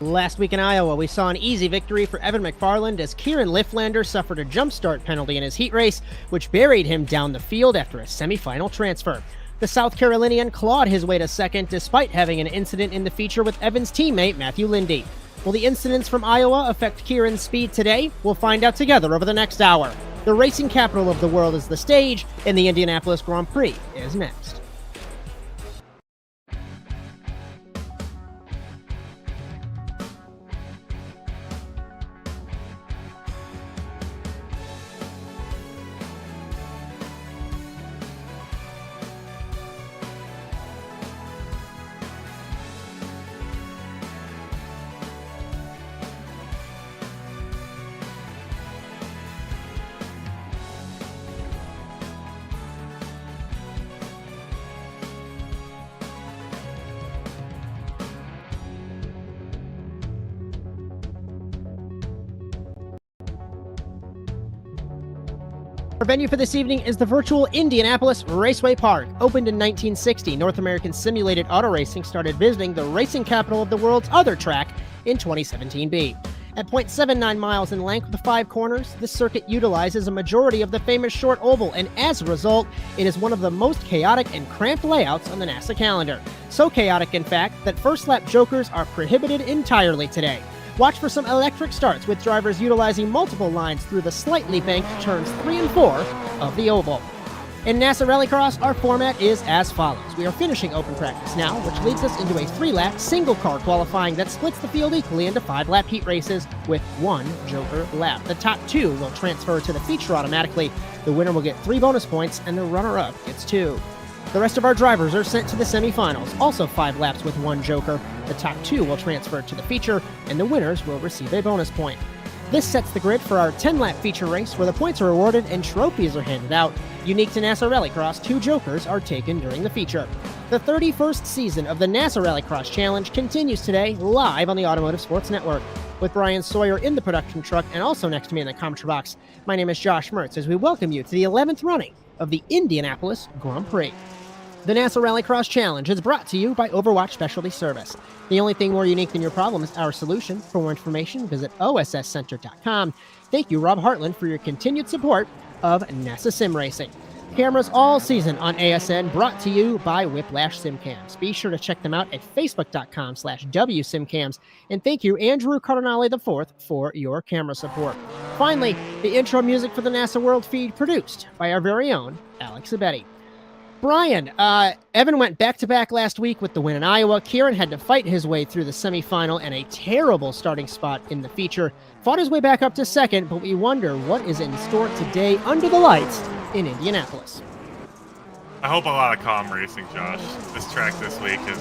Last week in Iowa, we saw an easy victory for Evan MacFarlane as Kieran Liflander suffered a jump start penalty in his heat race, which buried him down the field after a semifinal transfer. The South Carolinian clawed his way to second despite having an incident in the feature with Evan's teammate Matthew Linde. Will the incidents from Iowa affect Kieran's speed today? We'll find out together over the next hour. The racing capital of the world is the stage, and the Indianapolis Grand Prix is next. Our venue for this evening is the virtual Indianapolis Raceway Park. Opened in 1960, North American Simulated Auto Racing started visiting the racing capital of the world's other track in 2017B. At 0.79 miles in length with 5 corners, this circuit utilizes a majority of the famous short oval, and as a result, it is one of the most chaotic and cramped layouts on the NASA calendar. So chaotic, in fact, that first-lap jokers are prohibited entirely today. Watch for some electric starts with drivers utilizing multiple lines through the slightly banked turns 3 and 4 of the oval. In NASA Rallycross, our format is as follows. We are finishing open practice now, which leads us into a 3-lap single-car qualifying that splits the field equally into 5-lap heat races with 1 joker lap. The top 2 will transfer to the feature automatically. The winner will get 3 bonus points, and the runner-up gets 2. The rest of our drivers are sent to the semifinals, also 5 laps with 1 joker. The top 2 will transfer to the feature, and the winners will receive a bonus point. This sets the grid for our 10-lap feature race, where the points are awarded and trophies are handed out. Unique to NASA Rallycross, 2 jokers are taken during the feature. The 31st season of the NASA Rallycross Challenge continues today, live on the Automotive Sports Network. With Bryan Sawyer in the production truck and also next to me in the commentary box, my name is Josh Mertz as we welcome you to the 11th running of the Indianapolis Grand Prix. The NASA Rallycross Challenge is brought to you by Overwatch Specialty Service. The only thing more unique than your problem is our solution. For more information, visit osscenter.com. Thank you, Rob Hartland, for your continued support of NASA Sim Racing. Cameras all season on ASN, brought to you by Whiplash SimCams. Be sure to check them out at facebook.com/WSimCams. And thank you, Andrew Cardinale IV, for your camera support. Finally, the intro music for the NASA World feed produced by our very own Alex Abetti. Bryan, Evan went back-to-back last week with the win in Iowa. Kieran had to fight his way through the semifinal and a terrible starting spot in the feature. Fought his way back up to second, but we wonder what is in store today under the lights in Indianapolis. I hope a lot of calm racing, Josh. This track this week has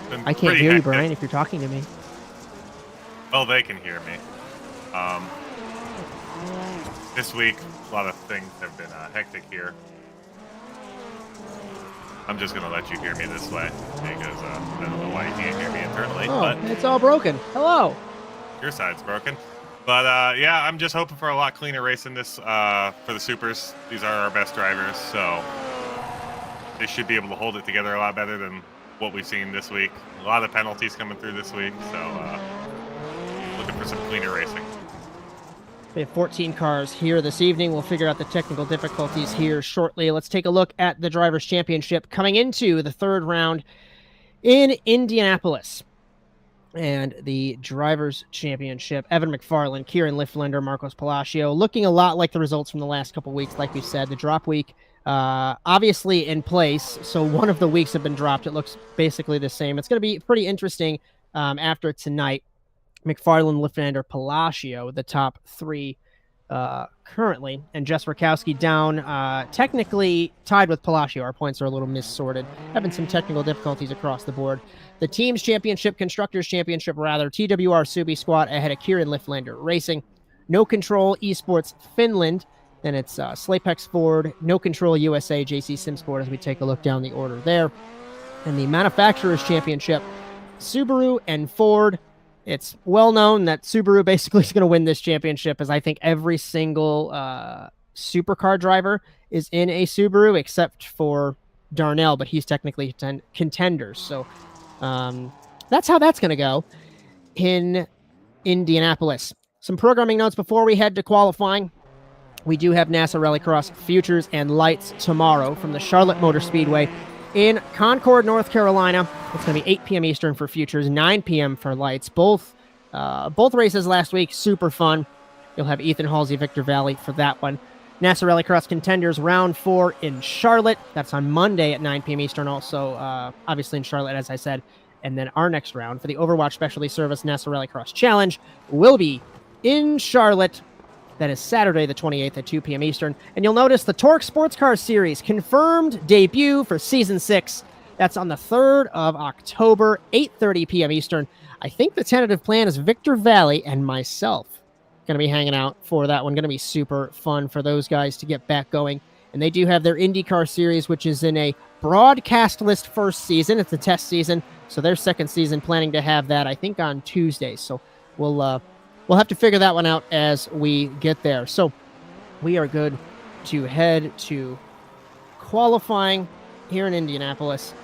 been I can't hear you, Bryan, if you're talking to me. Well, they can hear me. This week, a lot of things have been hectic here. I'm just going to let you hear me this way because I don't know why you can't hear me internally. Oh, but it's all broken. Hello. Your side's broken. But, yeah, I'm just hoping for a lot cleaner race in this for the Supers. These are our best drivers, so they should be able to hold it together a lot better than what we've seen this week. A lot of penalties coming through this week, so looking for some cleaner racing. We have 14 cars here this evening. We'll figure out the technical difficulties here shortly. Let's take a look at the Drivers' Championship coming into the 3rd round in Indianapolis. And the Drivers' Championship, Evan MacFarlane, Kieran Liflander, Marcos Palacio, looking a lot like the results from the last couple weeks. Like we said, the drop week obviously in place, so one of the weeks have been dropped. It looks basically the same. It's going to be pretty interesting after tonight. MacFarlane, Liflander, Palacio, the top 3 currently, and Jess Rakowski down, technically tied with Palacio. Our points are a little missorted. Having some technical difficulties across the board. The Teams Championship, Constructors Championship rather, TWR Subi Squad ahead of Kieran Liflander Racing. No Control Esports Finland, then it's Slapex Ford, No Control USA, JC Simsport as we take a look down the order there. And the Manufacturers Championship, Subaru and Ford. It's well known that Subaru basically is going to win this championship, as I think every single supercar driver is in a Subaru except for Darnell, but he's technically contenders. So that's how that's going to go. in Indianapolis. Some programming notes before we head to qualifying. We do have NASA Rallycross Futures and Lights tomorrow from the Charlotte Motor Speedway in Concord, North Carolina. It's going to be 8 p.m. Eastern for Futures, 9 p.m. for Lights. Both races last week, super fun. You'll have Ethan Halsey, Victor Valley for that one. NASA Rallycross Contenders Round 4 in Charlotte. That's on Monday at 9 p.m. Eastern, also obviously in Charlotte, as I said. And then our next round for the Overwatch Specialty Service NASA Rallycross Challenge will be in Charlotte. That is Saturday the 28th at 2 p.m. Eastern. And you'll notice the Torque Sports Car Series confirmed debut for Season 6. That's on the 3rd of October, 8:30 p.m. Eastern. I think the tentative plan is Victor Valley and myself going to be hanging out for that one. Going to be super fun for those guys to get back going. And they do have their IndyCar Series, which is in a broadcast list first season. It's a test season. So their second season planning to have that, I think, on Tuesday. So we'll have to figure that one out as we get there. So we are good to head to qualifying here in Indianapolis.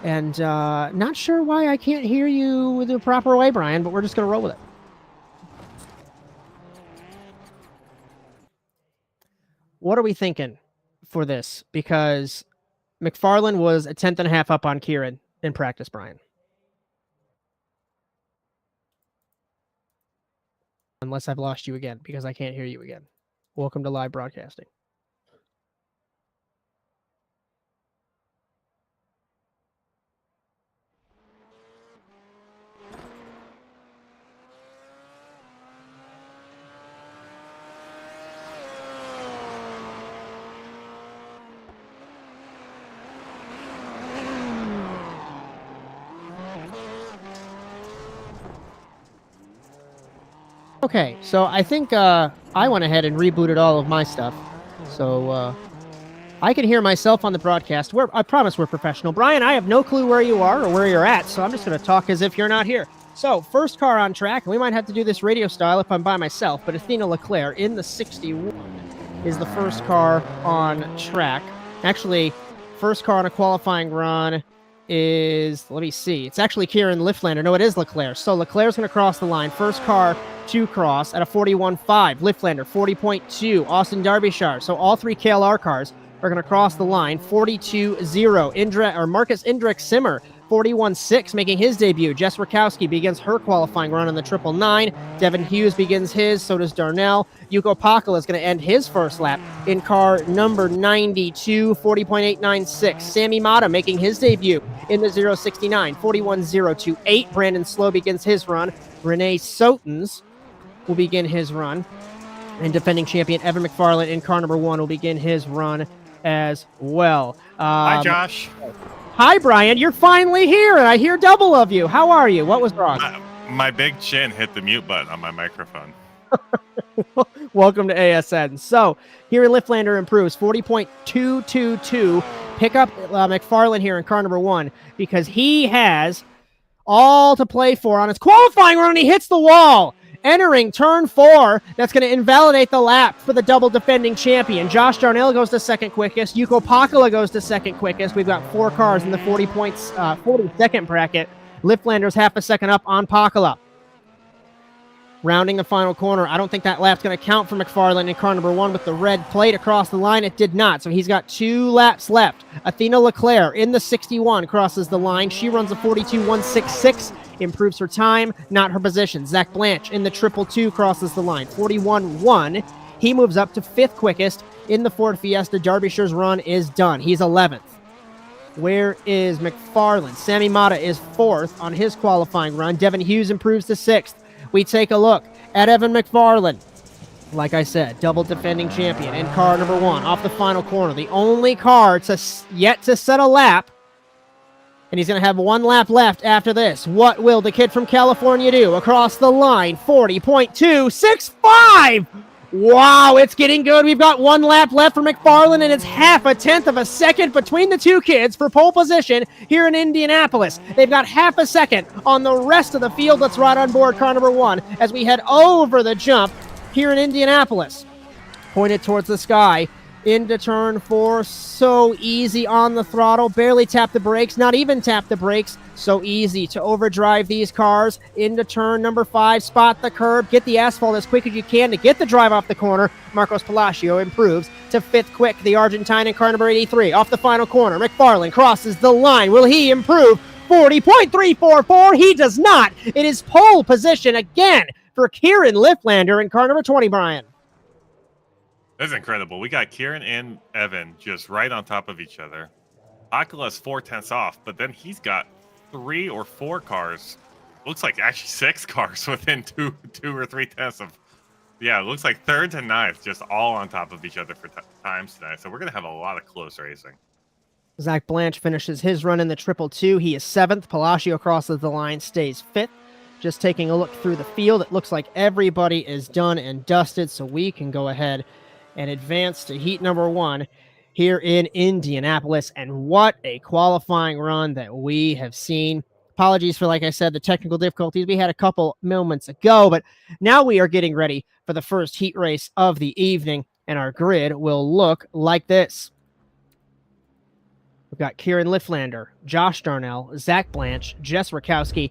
And not sure why I can't hear you the proper way, Brian, but we're just going to roll with it. What are we thinking for this? Because MacFarlane was a 10th and a half up on Kieran in practice, Brian. Unless I've lost you again, because I can't hear you again. Welcome to live broadcasting. Okay, so I think I went ahead and rebooted all of my stuff. So I can hear myself on the broadcast. I promise we're professional. Brian, I have no clue where you are or where you're at, so I'm just going to talk as if you're not here. So, first car on track, and we might have to do this radio style if I'm by myself, but Athena Leclerc in the 61 is the first car on track. Actually, first car on a qualifying run is, let me see, it's actually Kieran Liflander. No, it is Leclerc. So Leclerc's going to cross the line. First car to cross at a 41.5. Liflander, 40.2. Austin Derbyshire. So all three KLR cars are going to cross the line. 42.0. Marcus Indrek Simmer, 41.6, making his debut. Jess Rakowski begins her qualifying run on the 999. Devin Hughes begins his, so does Darnell. Yuko Pakala is going to end his first lap in car number 92, 40.896. Sammy Mata making his debut in the 069, 41.028. Brandon Slow begins his run. Renee Sotens will begin his run. And defending champion Evan MacFarlane in car number 1 will begin his run as well. Hi, Josh. Hi, Brian. You're finally here, and I hear double of you. How are you? What was wrong? My big chin hit the mute button on my microphone. Welcome to ASN. So, Kieran Liflander improves 40.222. Pick up MacFarlane here in car number 1 because he has all to play for on his qualifying run, and he hits the wall. Entering turn 4, that's going to invalidate the lap for the double defending champion. Josh Darnell goes to second quickest. Yuko Pakala goes to second quickest. We've got 4 cars in the 40-second bracket. Liflander's half a second up on Pakala. Rounding the final corner. I don't think that lap's going to count for MacFarlane in car number 1 with the red plate across the line. It did not, so he's got 2 laps left. Athena Leclerc in the 61 crosses the line. She runs a 42.166. Improves her time, not her position. Zach Blanche in the 222 crosses the line. 41.1. He moves up to 5th quickest in the Ford Fiesta. Derbyshire's run is done. He's 11th. Where is MacFarlane? Sammy Mata is 4th on his qualifying run. Devin Hughes improves to 6th. We take a look at Evan MacFarlane. Like I said, double defending champion in car number 1 off the final corner. The only car yet to set a lap. And he's going to have 1 lap left after this. What will the kid from California do? Across the line, 40.265! Wow, it's getting good. We've got 1 lap left for MacFarlane, and it's 0.5 of a second between the 2 kids for pole position here in Indianapolis. They've got 0.5 second on the rest of the field. Let's ride on board car number 1 as we head over the jump here in Indianapolis. Pointed towards the sky. into turn 4. So easy on the throttle. Barely tap the brakes. Not even tap the brakes. So easy to overdrive these cars. Into turn number 5. Spot the curb. Get the asphalt as quick as you can to get the drive off the corner. Marcos Palacio improves to 5th quick. The Argentine in car number 83. Off the final corner. MacFarlane crosses the line. Will he improve? 40.344. He does not. It is pole position again for Kieran Liflander in car number 20, Bryan. That's incredible. We got Kieran and Evan just right on top of each other. Akala's 4/10 off, but then he's got 3 or 4 cars. Looks like actually 6 cars within two or 3 tenths of. Yeah, it looks like 3rd to 9th, just all on top of each other for times tonight. So we're going to have a lot of close racing. Zach Blanche finishes his run in the 222. He is 7th. Palacio crosses the line, stays 5th. Just taking a look through the field, it looks like everybody is done and dusted, so we can go ahead and advance to heat number 1 here in Indianapolis. And what a qualifying run that we have seen. Apologies for, like I said, the technical difficulties we had a couple moments ago, but now we are getting ready for the first heat race of the evening, and our grid will look like this. We've got Kieran Liflander, Josh Darnell, Zach Blanche, Jess Rakowski,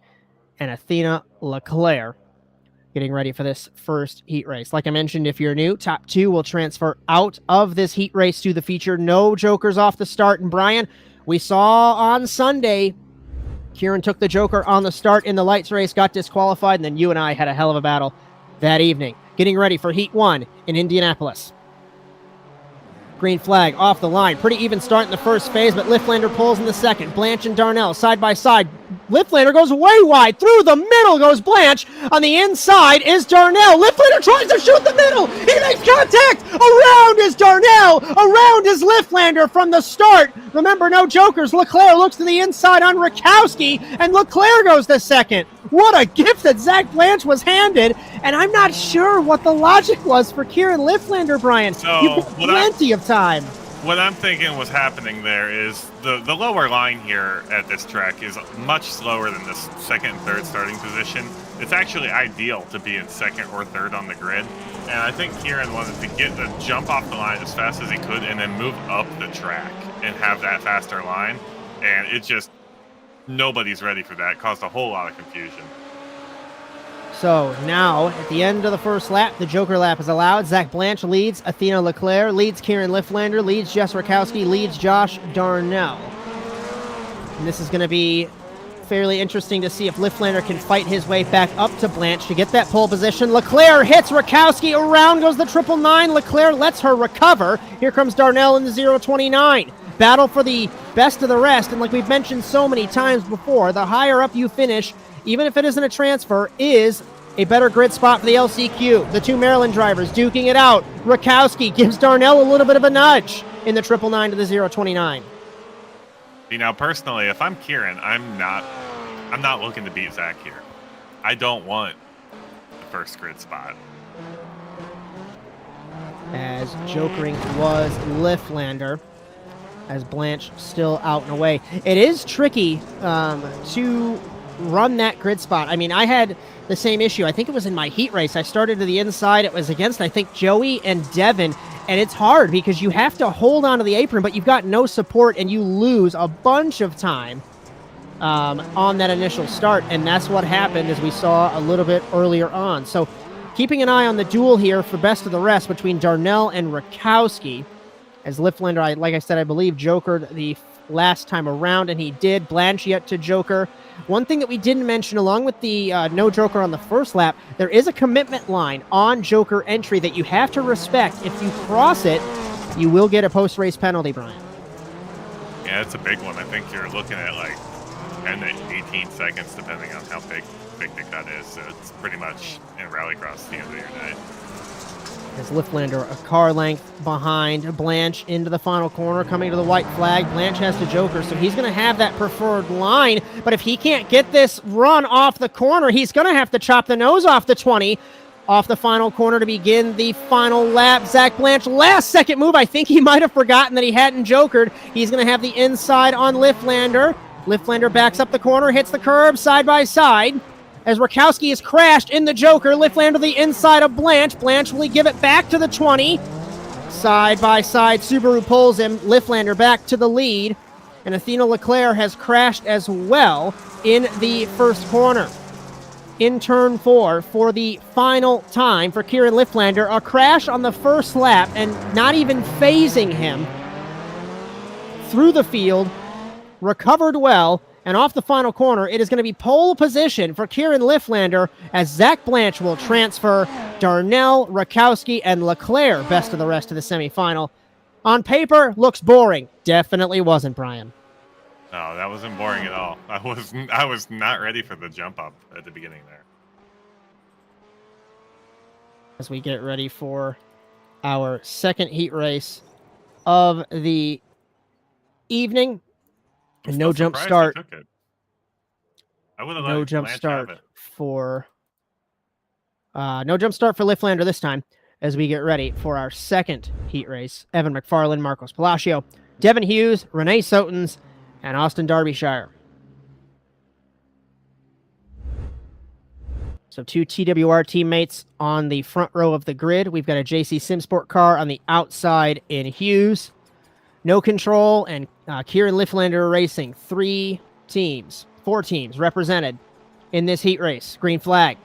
and Athena Leclerc getting ready for this first heat race. Like I mentioned, if you're new, top 2 will transfer out of this heat race to the feature. No jokers off the start. And Bryan, we saw on Sunday, Kieran took the joker on the start in the lights race, got disqualified, and then you and I had a hell of a battle that evening. Getting ready for heat 1 in Indianapolis. Green flag off the line. Pretty even start in the first phase, but Liflander pulls in the second. Blanche and Darnell side by side. Liflander goes way wide. Through the middle goes Blanche. On the inside is Darnell. Liflander tries to shoot the middle. He makes contact. Around is Darnell. Around is Liflander from the start. Remember, no jokers. Leclerc looks to the inside on Rakowski, and Leclerc goes to second. What a gift that Zach Blanche was handed, and I'm not sure what the logic was for Kieran Liflander, Bryan. So, You've got plenty of time. What I'm thinking was happening there is the lower line here at this track is much slower than this 2nd and 3rd starting position. It's actually ideal to be in 2nd or 3rd on the grid. And I think Kieran wanted to get the jump off the line as fast as he could and then move up the track and have that faster line. And it just, nobody's ready for that. It caused a whole lot of confusion. So now, at the end of the first lap, the joker lap is allowed. Zach Blanche leads Athena Leclerc, leads Kieran Liflander, leads Jess Rakowski, leads Josh Darnell. And this is going to be fairly interesting to see if Liflander can fight his way back up to Blanche to get that pole position. Leclerc hits Rakowski. Around goes the 999. Leclerc lets her recover. Here comes Darnell in the 029. Battle for the best of the rest. And like we've mentioned so many times before, the higher up you finish, even if it isn't a transfer, is a better grid spot for the LCQ. The 2 Maryland drivers duking it out. Rakowski gives Darnell a little bit of a nudge in the 999 to the 029. See, now personally, if I'm Kieran, I'm not looking to beat Zach here. I don't want the first grid spot. As jokering was Liflander, as Blanche still out and away. It is tricky to run that grid spot. I mean, I had the same issue. I think it was in my heat race. I started to the inside. It was against, I think, Joey and Devin. And it's hard because you have to hold onto the apron, but you've got no support, and you lose a bunch of time on that initial start. And that's what happened, as we saw a little bit earlier on. So keeping an eye on the duel here for best of the rest between Darnell and Rakowski. As Liflander, like I said, I believe jokered the last time around, and he did. Blanche yet to joker. One thing that we didn't mention, along with the no joker on the first lap, there is a commitment line on joker entry that you have to respect. If you cross it, you will get a post-race penalty, Bryan. Yeah, it's a big one. I think you're looking at like 10 to 18 seconds, depending on how big the cut is. So it's pretty much in Rallycross the end of your night. As Liflander a car length behind Blanche into the final corner, coming to the white flag. Blanche has to joker, so he's going to have that preferred line. But if he can't get this run off the corner, he's going to have to chop the nose off the 20 off the final corner to begin the final lap. Zach Blanche, last second move. I think he might have forgotten that he hadn't jokered. He's going to have the inside on Liflander. Liflander backs up the corner, hits the curb side by side. As Rakowski is crashed in the joker, Liflander the inside of Blanche. Blanche, will he give it back to the 20? Side-by-side, Subaru pulls him. Liflander back to the lead. And Athena Leclerc has crashed as well in the first corner. In turn 4 for the final time for Kieran Liflander. A crash on the first lap and not even phasing him through the field. Recovered well. And off the final corner, it is going to be pole position for Kieran Liflander as Zach Blanche will transfer. Darnell, Rakowski, and Leclerc best of the rest of the semifinal. On paper, looks boring. Definitely wasn't, Bryan. No, that wasn't boring at all. I was not ready for the jump up at the beginning there. As we get ready for our second heat race of the evening. And no jump start. I would have no jump start for no jump start for Liflander this time as we get ready for our second heat race. Evan MacFarlane, Marcos Palacio, Devin Hughes, Renee Sotens, and Austin Derbyshire. So 2 TWR teammates on the front row of the grid. We've got a JC Simsport car on the outside in Hughes. No Control and Kieran Liflander Racing. 4 teams represented in this heat race. Green flag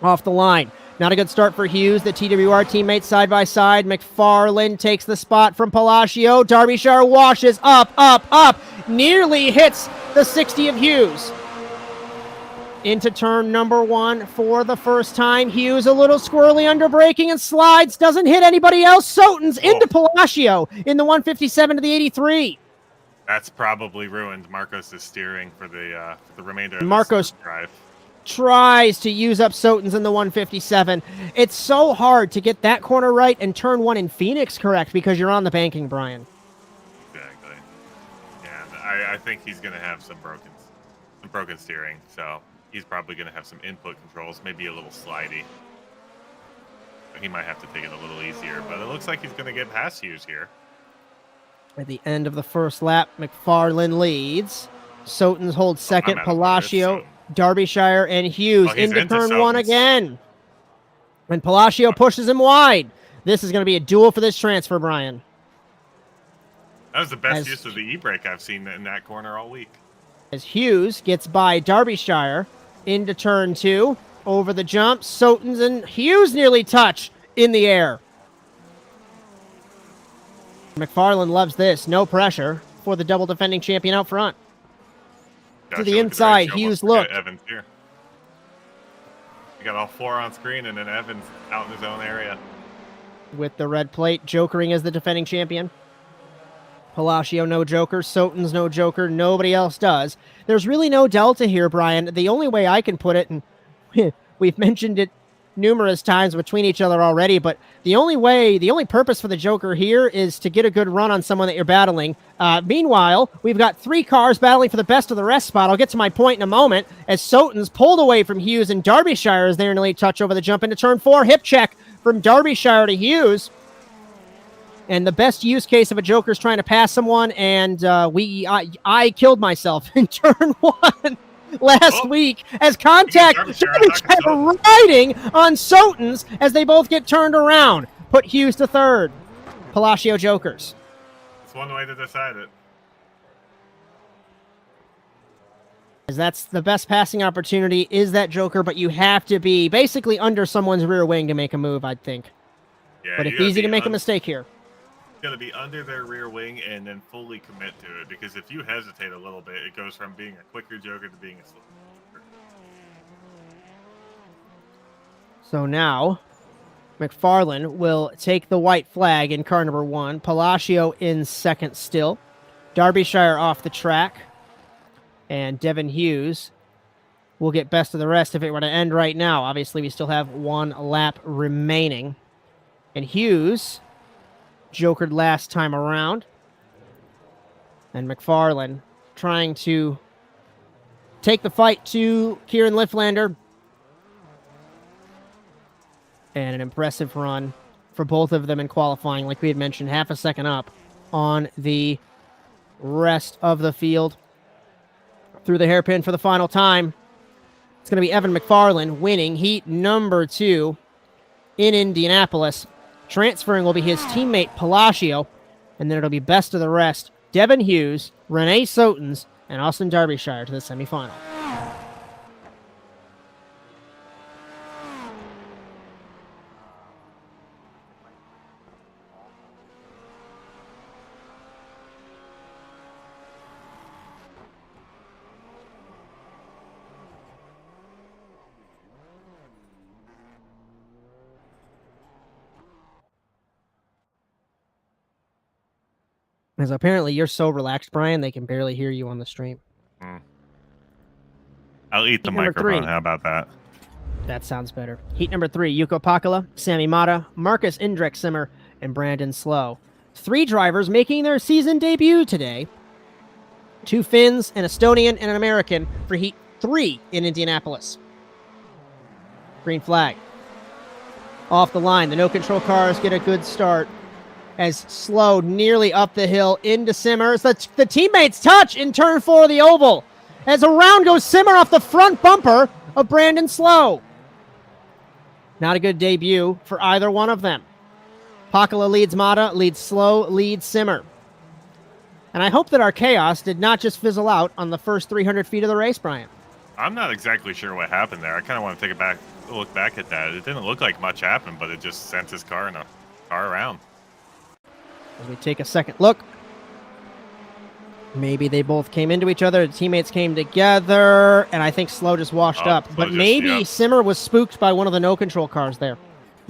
off the line. Not a good start for Hughes. The TWR teammates side by side. MacFarlane takes the spot from Palacio. Derbyshire washes up. Nearly hits the 60 of Hughes. Into turn number 1 for the first time. Hughes a little squirrely under braking and slides. Doesn't hit anybody else. Sotens into Palacio in the 157 to the 83. That's probably ruined Marcos' steering for the remainder of Marcos this drive. Tries to use up Sotens in the 157. It's so hard to get that corner right and turn 1 in Phoenix correct because you're on the banking, Bryan. Exactly. Yeah, I think he's going to have some broken steering, so he's probably going to have some input controls, maybe a little slidey. He might have to take it a little easier, but it looks like he's going to get past Hughes here. At the end of the first lap, MacFarlane leads. Sotens holds second. Palacio, Derbyshire, and Hughes into turn 1 again. And Palacio pushes him wide. This is going to be a duel for this transfer, Bryan. That was the best use of the e-brake I've seen in that corner all week. As Hughes gets by Derbyshire into turn 2. Over the jump, Sotens and Hughes nearly touch in the air. MacFarlane loves this. No pressure for the double defending champion out front. To the inside, Hughes looked. Evans here. You got all 4 on screen, and then Evans out in his own area. With the red plate, jokering as the defending champion. Palacio, no joker. Sotens, no joker. Nobody else does. There's really no delta here, Bryan. The only way I can put it, and we've mentioned it numerous times between each other already, but the only purpose for the joker here is to get a good run on someone that you're battling. Meanwhile, we've got 3 cars battling for the best of the rest spot. I'll get to my point in a moment as Sotens pulled away from Hughes and Derbyshire is there in a late touch over the jump into turn 4. Hip check from Derbyshire to Hughes. And the best use case of a joker is trying to pass someone, and I killed myself in turn 1. Last week as contact riding on Sotens as they both get turned around. Put Hughes to third. Palacio jokers. It's one way to decide it. As that's the best passing opportunity is that joker, but you have to be basically under someone's rear wing to make a move, I'd think. Yeah, but it's easy to make a mistake here. Got to be under their rear wing and then fully commit to it, because if you hesitate a little bit, it goes from being a quicker joker to being a slow joker. So now MacFarlane will take the white flag in car number 1. Palacio in second still. Derbyshire off the track. And Devin Hughes will get best of the rest if it were to end right now. Obviously, we still have 1 lap remaining. And Hughes jokered last time around. And MacFarlane trying to take the fight to Kieran Liflander. And an impressive run for both of them in qualifying, like we had mentioned, half a second up on the rest of the field. Through the hairpin for the final time. It's going to be Evan MacFarlane winning heat number 2 in Indianapolis. Transferring will be his teammate Palacio, and then it'll be best of the rest. Devin Hughes, Renee Sotens, and Austin Derbyshire to the semifinal. Because apparently you're so relaxed, Bryan, they can barely hear you on the stream. I'll eat the microphone. How about that? That sounds better. Heat number 3, Yuko Pakala, Sami Mata, Marcus Indrek-Simmer, and Brandon Slow. 3 drivers making their season debut today. 2 Finns, an Estonian, and an American for Heat 3 in Indianapolis. Green flag. Off the line, the no-control cars get a good start as Slow nearly up the hill into Simmer. The teammates touch in turn 4 of the oval as around goes Simmer off the front bumper of Brandon Slow. Not a good debut for either one of them. Pakala leads Mata, leads Slow, leads Simmer. And I hope that our chaos did not just fizzle out on the first 300 feet of the race, Bryan. I'm not exactly sure what happened there. I kind of want to look back at that. It didn't look like much happened, but it just sent his car around. As we take a second look, maybe they both came into each other. The teammates came together, and I think Slow just washed up. But maybe Simmer was spooked by one of the no-control cars there.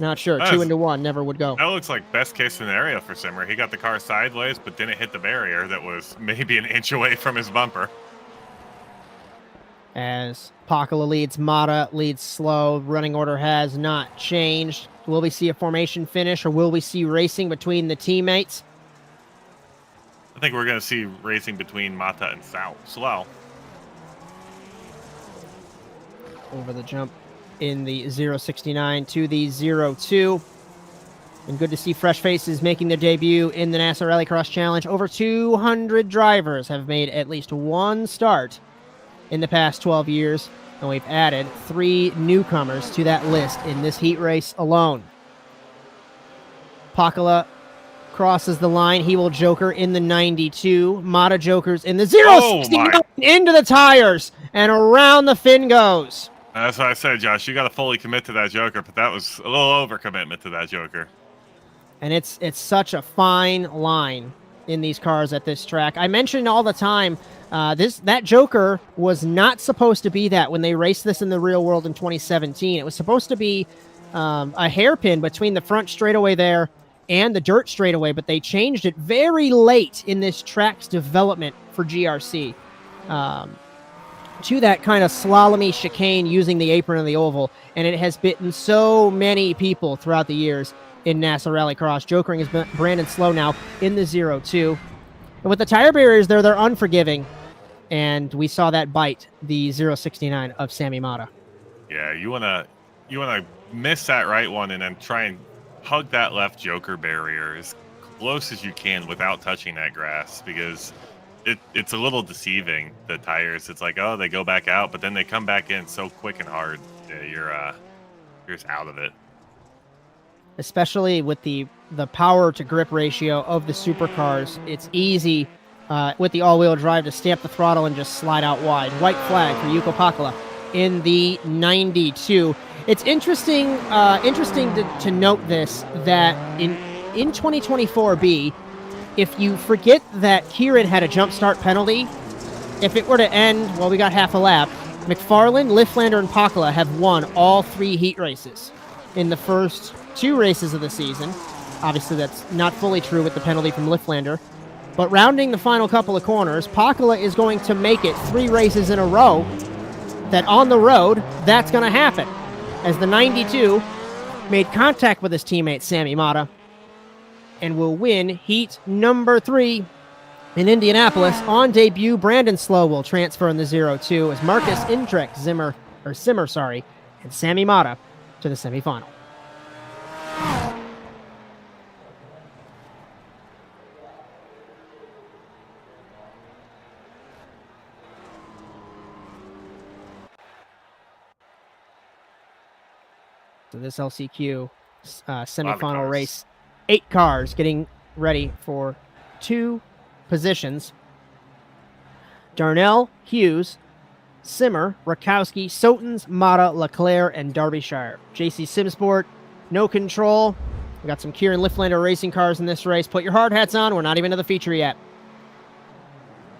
Not sure. 2 into 1 never would go. That looks like best-case scenario for Simmer. He got the car sideways, but didn't hit the barrier that was maybe an inch away from his bumper. As Pakala leads, Mata leads Slow. Running order has not changed. Will we see a formation finish, or will we see racing between the teammates? I think we're going to see racing between Mata and Slow. Over the jump in the 069 to the 02. And good to see fresh faces making their debut in the NASA Rallycross Challenge. Over 200 drivers have made at least one start in the past 12 years. And we've added 3 newcomers to that list in this heat race alone. Pakala crosses the line. He will joker in the 92. Mata jokers in the 069 into the tires. And around the fin goes. That's what I said, Josh. You got to fully commit to that joker, but that was a little overcommitment to that joker. And it's such a fine line in these cars at this track. I mention all the time, that joker was not supposed to be that when they raced this in the real world in 2017. It was supposed to be a hairpin between the front straightaway there and the dirt straightaway, but they changed it very late in this track's development for GRC to that kind of slalomy chicane using the apron of the oval, and it has bitten so many people throughout the years in NASA Rallycross. Jokering is Brandon Slow now in the 02. And with the tire barriers there, they're unforgiving. And we saw that bite the 069 of Sami Mata. Yeah, you wanna miss that right one and then try and hug that left joker barrier as close as you can without touching that grass, because it's a little deceiving, the tires. It's like, oh, they go back out, but then they come back in so quick and hard. Yeah, you're just out of it. Especially with the power to grip ratio of the supercars, it's easy with the all-wheel drive to stamp the throttle and just slide out wide. White flag for Yuko Pakala in the 92. It's interesting to note this, that in 2024B, if you forget that Kieran had a jump start penalty, if it were to end, well, we got half a lap, MacFarlane, Liflander, and Pakala have won all 3 heat races in the first 2 races of the season. Obviously, that's not fully true with the penalty from Liflander. But rounding the final couple of corners, Pakala is going to make it 3 races in a row that on the road, that's going to happen. As the 92 made contact with his teammate, Sami Mata, and will win heat number 3 in Indianapolis. On debut, Brandon Slow will transfer in the 02 as Marcus Simmer, and Sami Mata to the semifinal. So this LCQ semifinal race. 8 cars getting ready for 2 positions. Darnell, Hughes, Simmer, Rakowski, Sotens, Mata, Leclerc, and Derbyshire. JC Simsport, no control. We got some Kieran Liflander racing cars in this race. Put your hard hats on. We're not even to the feature yet.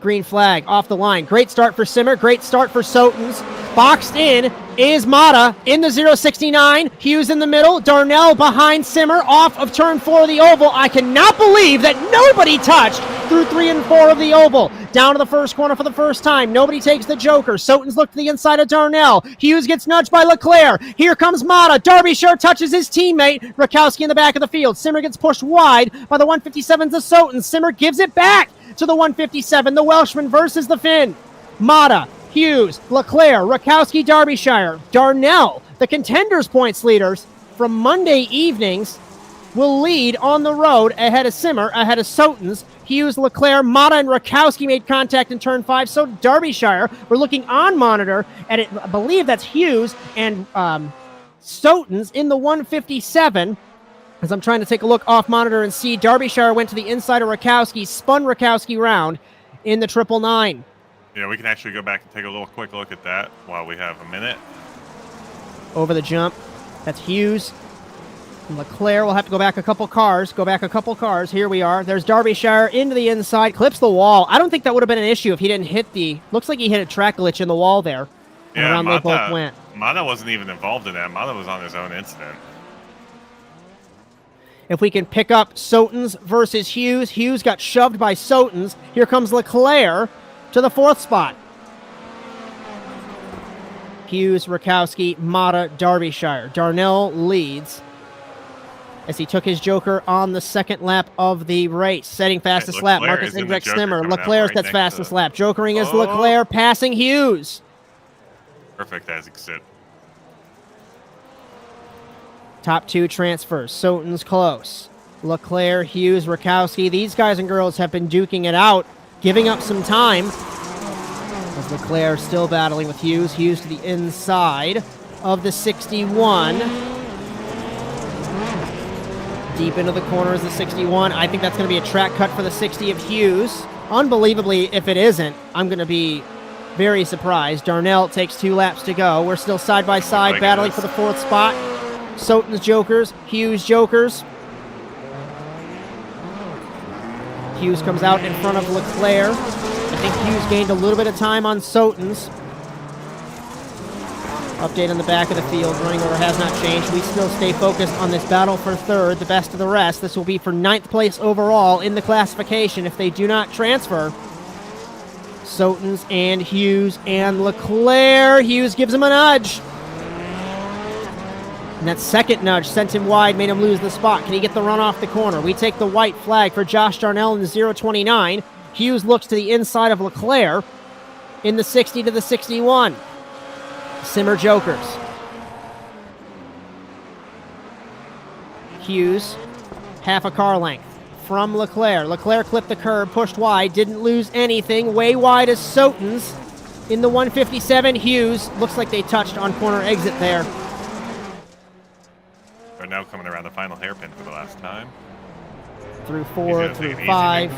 Green flag off the line. Great start for Simmer. Great start for Sotens. Boxed in is Mata in the 069. Hughes in the middle. Darnell behind Simmer off of turn 4 of the oval. I cannot believe that nobody touched through 3 and 4 of the oval. Down to the first corner for the first time. Nobody takes the Joker. Sotens look to the inside of Darnell. Hughes gets nudged by Leclerc. Here comes Mata. Derbyshire touches his teammate. Rakowski in the back of the field. Simmer gets pushed wide by the 157s of Sotens. Simmer gives it back to the 157. The Welshman versus the Finn. Mata, Hughes, Leclerc, Rakowski, Derbyshire. Darnell, the contenders points leaders from Monday evenings, will lead on the road ahead of Simmer, ahead of Sotens. Hughes, Leclerc, Mata, and Rakowski made contact in turn 5. So Derbyshire, we're looking on monitor at it. I believe that's Hughes and Sotens in the 157. As I'm trying to take a look off monitor and see, Derbyshire went to the inside of Rakowski, spun Rakowski round in the 999. Yeah, we can actually go back and take a quick look at that while we have a minute. Over the jump. That's Hughes. Leclerc will have to go back a couple cars. Here we are. There's Derbyshire into the inside. Clips the wall. I don't think that would have been an issue if he didn't hit the... Looks like he hit a track glitch in the wall there. Yeah, around they both went. Mata wasn't even involved in that. Mata was on his own incident. If we can pick up Sotens versus Hughes. Hughes got shoved by Sotens. Here comes Leclerc to the 4th spot. Hughes, Rakowski, Mata, Derbyshire. Darnell leads as he took his Joker on the 2nd lap of the race. Setting fastest lap. Marcus Indrek Simmer. Leclerc that's fastest lap. Jokering is Leclerc, passing Hughes. Perfect as it sit. Top 2 transfers. Sotens close. Leclerc, Hughes, Rakowski. These guys and girls have been duking it out, giving up some time. As Leclerc still battling with Hughes. Hughes to the inside of the 61. Deep into the corners, the 61. I think that's going to be a track cut for the 60 of Hughes. Unbelievably, if it isn't, I'm going to be very surprised. Darnell takes 2 laps to go. We're still side by side battling for the 4th spot. Sotens Jokers, Hughes Jokers. Hughes comes out in front of Leclerc. I think Hughes gained a little bit of time on Sotens. Update on the back of the field. Running order has not changed. We still stay focused on this battle for 3rd, the best of the rest. This will be for 9th place overall in the classification if they do not transfer. Sotens and Hughes and Leclerc. Hughes gives him a nudge. And that 2nd nudge sent him wide, made him lose the spot. Can he get the run off the corner? We take the white flag for Josh Darnell in the 029. Hughes looks to the inside of Leclerc in the 60 to the 61. Simmer Jokers. Hughes, half a car length from Leclerc. Leclerc clipped the curb, pushed wide, didn't lose anything. Way wide is Sotens in the 157. Hughes, looks like they touched on corner exit there. They're now coming around the final hairpin for the last time. Through 4, through 5.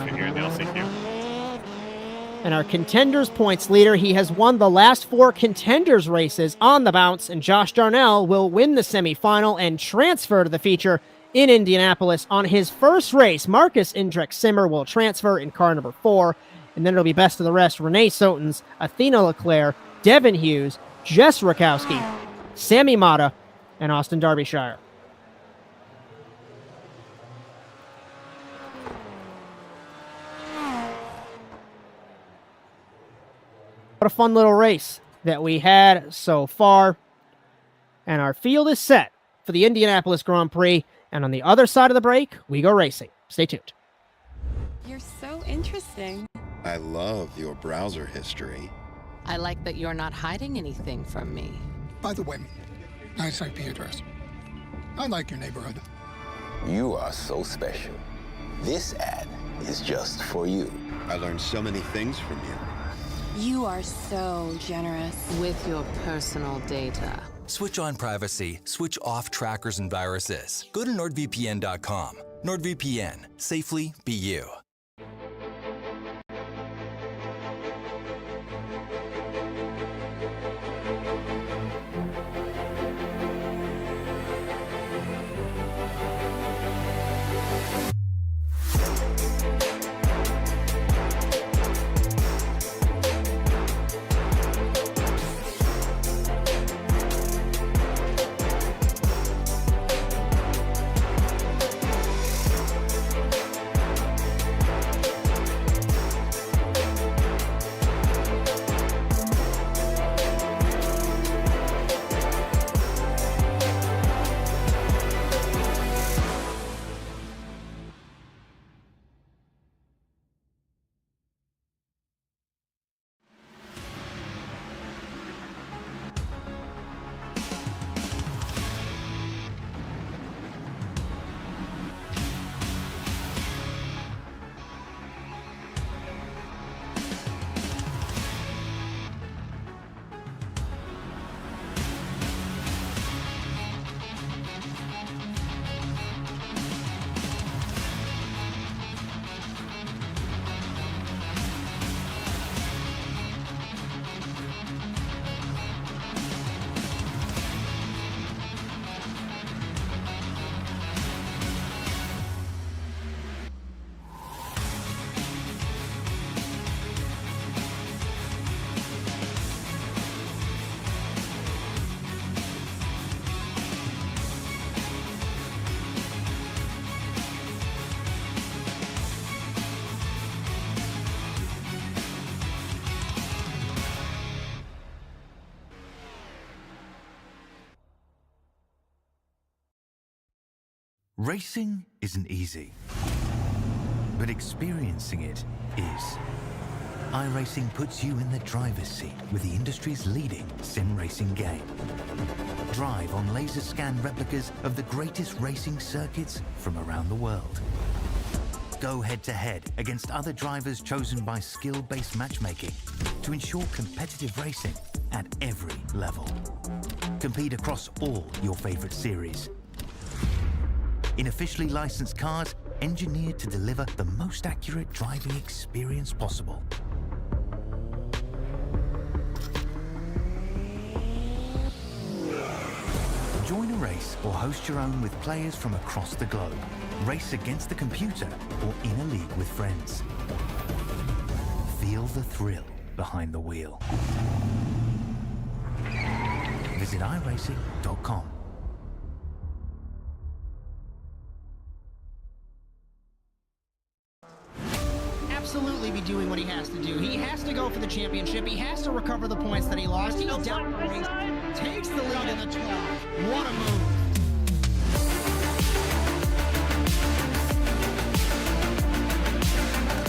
And our contenders points leader, he has won the last 4 contenders races on the bounce, and Josh Darnell will win the semifinal and transfer to the feature in Indianapolis on his first race. Marcus Indrek Simmer will transfer in car number 4, and then it'll be best of the rest. Renee Sotens, Athena Leclerc, Devin Hughes, Jess Rakowski, Sammy Mata, and Austin Derbyshire. What a fun little race that we had so far. And our field is set for the Indianapolis Grand Prix. And on the other side of the break, we go racing. Stay tuned. You're so interesting. I love your browser history. I like that you're not hiding anything from me. By the way, nice IP address. I like your neighborhood. You are so special. This ad is just for you. I learned so many things from you. You are so generous. With your personal data. Switch on privacy, switch off trackers and viruses. Go to nordvpn.com. NordVPN. Safely be you. Racing isn't easy, but experiencing it is. iRacing puts you in the driver's seat with the industry's leading sim racing game. Drive on laser scan replicas of the greatest racing circuits from around the world. Go head-to-head against other drivers chosen by skill-based matchmaking to ensure competitive racing at every level. Compete across all your favorite series. In officially licensed cars, engineered to deliver the most accurate driving experience possible. Join a race or host your own with players from across the globe. Race against the computer or in a league with friends. Feel the thrill behind the wheel. Visit iRacing.com. Absolutely be doing what he has to do. He has to go for the championship. He has to recover the points that he lost. He's down the race, takes the lead in the 12. What a move.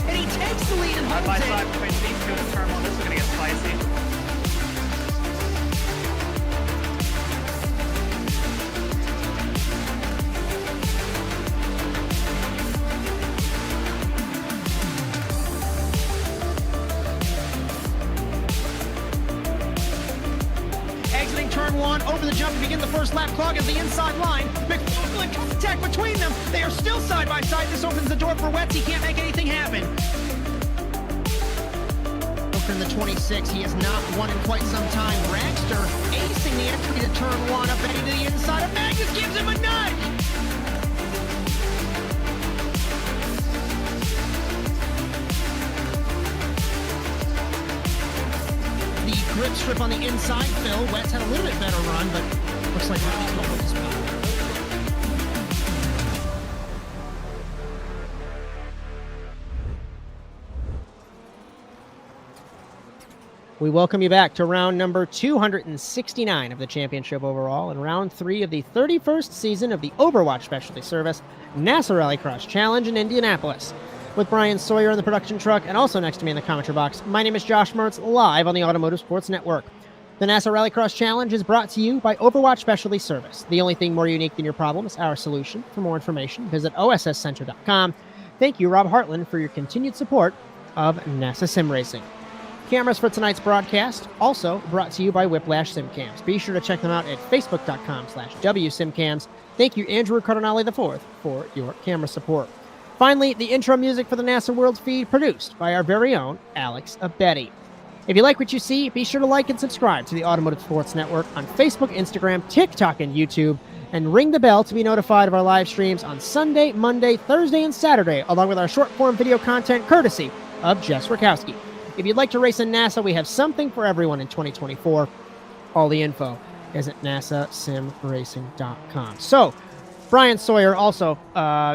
And he takes the lead and holds it. Side between these two in turn one. This is going to get spicy. Turn one, over the jump to begin the first lap, clog at the inside line. MacFarlane contact between them. They are still side by side. This opens the door for Wetz. He can't make anything happen. Over in the 26, he has not won in quite some time. Dragster acing the entry to turn one, up Eddie to the inside of Magnus, gives him a nudge. Grip strip on the inside, Phil. Wetz had a little bit better run, but looks like Rally's going with his power. We welcome you back to round number 269 of the championship overall and round 3 of the 31st season of the Overwatch Specialty Service NASA Rallycross Challenge in Indianapolis. With Bryan, Sawyer in the production truck, and also next to me in the commentary box, my name is Josh Mertz, live on the Automotive Sports Network. The NASA Rallycross Challenge is brought to you by Overwatch Specialty Service. The only thing more unique than your problem is our solution. For more information, visit osscenter.com. Thank you, Rob Hartland, for your continued support of NASA Sim Racing. Cameras for tonight's broadcast also brought to you by Whiplash SimCams. Be sure to check them out at facebook.com/WSimCams. Thank you, Andrew Cardinale IV, for your camera support. Finally, the intro music for the NASA World feed produced by our very own Alex Abetti. If you like what you see, be sure to like and subscribe to the Automotive Sports Network on Facebook, Instagram, TikTok, and YouTube, and ring the bell to be notified of our live streams on Sunday, Monday, Thursday, and Saturday, along with our short-form video content courtesy of Jess Rakowski. If you'd like to race in NASA, we have something for everyone in 2024. All the info is at nasasimracing.com. So, Bryan Sawyer, also,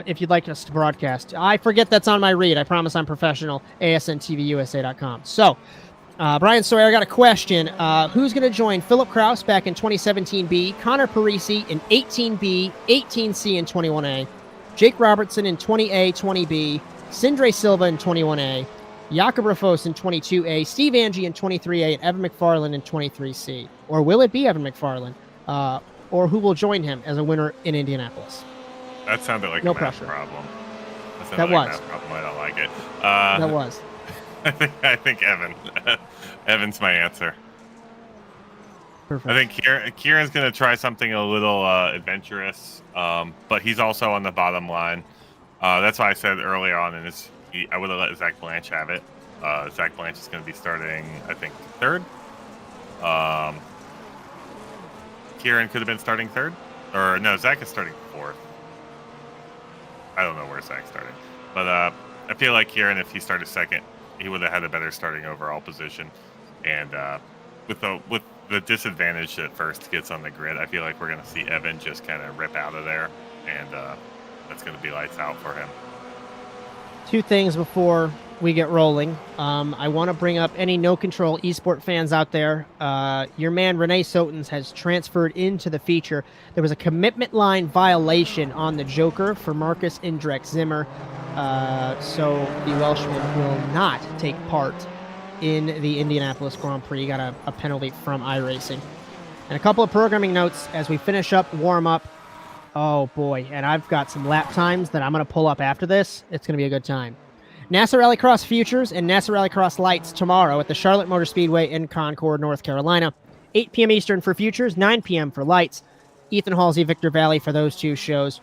if you'd like us to broadcast, I forget that's on my read. I promise I'm professional, asntvUSA.com. So, Bryan Sawyer, I got a question. Who's going to join Philip Kraus back in 2017B, Connor Parisi in 18B, 18C, and 21A, Jake Robertson in 20A, 20B, Sindre Silva in 21A, Jakob Rafos in 22A, Steve Angie in 23A, and Evan MacFarlane in 23C? Or will it be Evan MacFarlane? Or who will join him as a winner in Indianapolis? That sounded like no a math pressure. Problem. That was. Math problem. I don't like it. That was. I think Evan. Evan's my answer. Perfect. I think Kieran's going to try something a little adventurous, but he's also on the bottom line. That's why I said earlier on I would have let Zach Blanche have it. Zach Blanche is going to be starting, I think, third. Kieran could have been starting third. Or, no, Zach is starting fourth. I don't know where Zach's starting. But I feel like Kieran, if he started second, he would have had a better starting overall position. And with the disadvantage that first gets on the grid, I feel like we're going to see Evan just kind of rip out of there. And that's going to be lights out for him. Two things before we get rolling. I want to bring up any No Control eSport fans out there. Your man Renee Sotens has transferred into the feature. There was a commitment line violation on the Joker for Marcus Indrex Zimmer, so the Welshman will not take part in the Indianapolis Grand Prix. He got a penalty from iRacing. And a couple of programming notes as we finish up warm-up. Oh, boy, and I've got some lap times that I'm going to pull up after this. It's going to be a good time. NASA Rallycross Futures and NASA Rallycross Lights tomorrow at the Charlotte Motor Speedway in Concord, North Carolina. 8 p.m. Eastern for Futures, 9 p.m. for Lights. Ethan Halsey, Victor Valley for those two shows.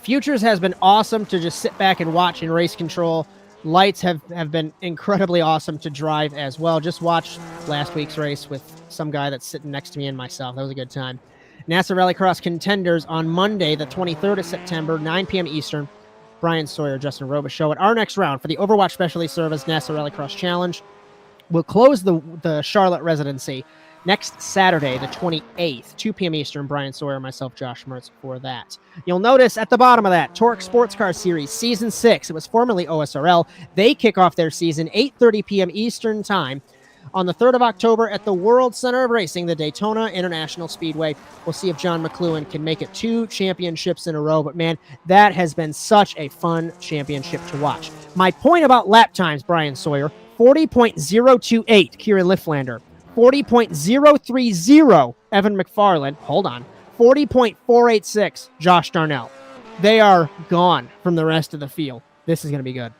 Futures has been awesome to just sit back and watch in race control. Lights have been incredibly awesome to drive as well. Just watched last week's race with some guy that's sitting next to me and myself. That was a good time. NASA Rallycross Contenders on Monday, the 23rd of September, 9 p.m. Eastern. Bryan Sawyer, Justin Roba show at our next round for the Overwatch Specialty Service NASA Rallycross Challenge. We'll close the Charlotte residency next Saturday, the 28th, 2 p.m. Eastern. Bryan Sawyer, myself, Josh Mertz for that. You'll notice at the bottom of that, Torque Sports Car Series Season 6. It was formerly OSRL. They kick off their season 8:30 p.m. Eastern Time on the 3rd of October at the World Center of Racing, the Daytona International Speedway. We'll see if John McLuhan can make it 2 championships in a row. But, man, that has been such a fun championship to watch. My point about lap times, Bryan Sawyer, 40.028, Kieran Liflander. 40.030, Evan MacFarlane. Hold on. 40.486, Josh Darnell. They are gone from the rest of the field. This is going to be good.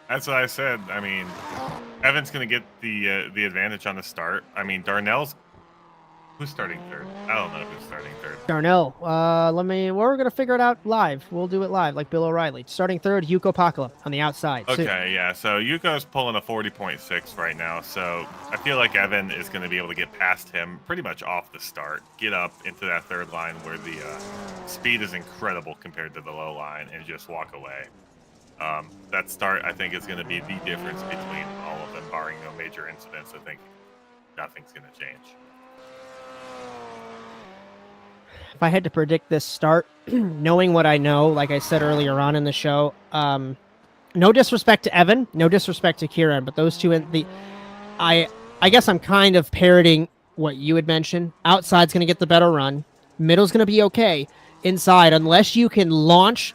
That's what I said. I mean, Evan's going to get the advantage on the start. I mean, Darnell's... Who's starting third? I don't know who's starting third. Darnell. We're going to figure it out live. We'll do it live, like Bill O'Reilly. Starting third, Yuko Pakala on the outside. Okay, yeah. So Yuko's pulling a 40.6 right now. So I feel like Evan is going to be able to get past him pretty much off the start, get up into that third line where the speed is incredible compared to the low line, and just walk away. That start, I think, is going to be the difference between all of them, barring no major incidents. I think nothing's going to change. If I had to predict this start, knowing what I know, like I said earlier on in the show, no disrespect to Evan, no disrespect to Kieran, but those two, I guess I'm kind of parroting what you had mentioned. Outside's going to get the better run. Middle's going to be okay. Inside, unless you can launch,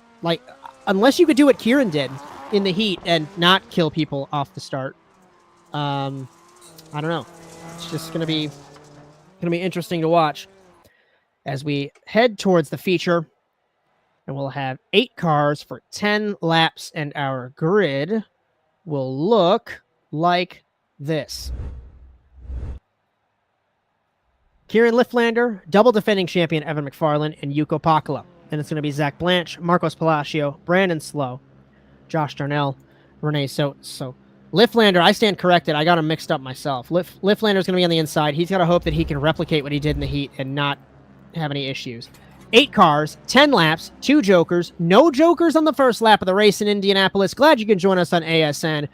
unless you could do what Kieran did in the heat and not kill people off the start. I don't know. It's just going to be interesting to watch as we head towards the feature, and we'll have 8 cars for 10 laps, and our grid will look like this. Kieran Liflander, double defending champion Evan MacFarlane, and Yuko Pakala. And it's going to be Zach Blanche, Marcos Palacio, Brandon Slow, Josh Darnell, Renee Sotes. So Liflander, I stand corrected. I got him mixed up myself. Liflander's going to be on the inside. He's got to hope that he can replicate what he did in the heat and not have any issues. 8 cars, 10 laps, 2 jokers. No jokers on the first lap of the race in Indianapolis. Glad you can join us on ASN.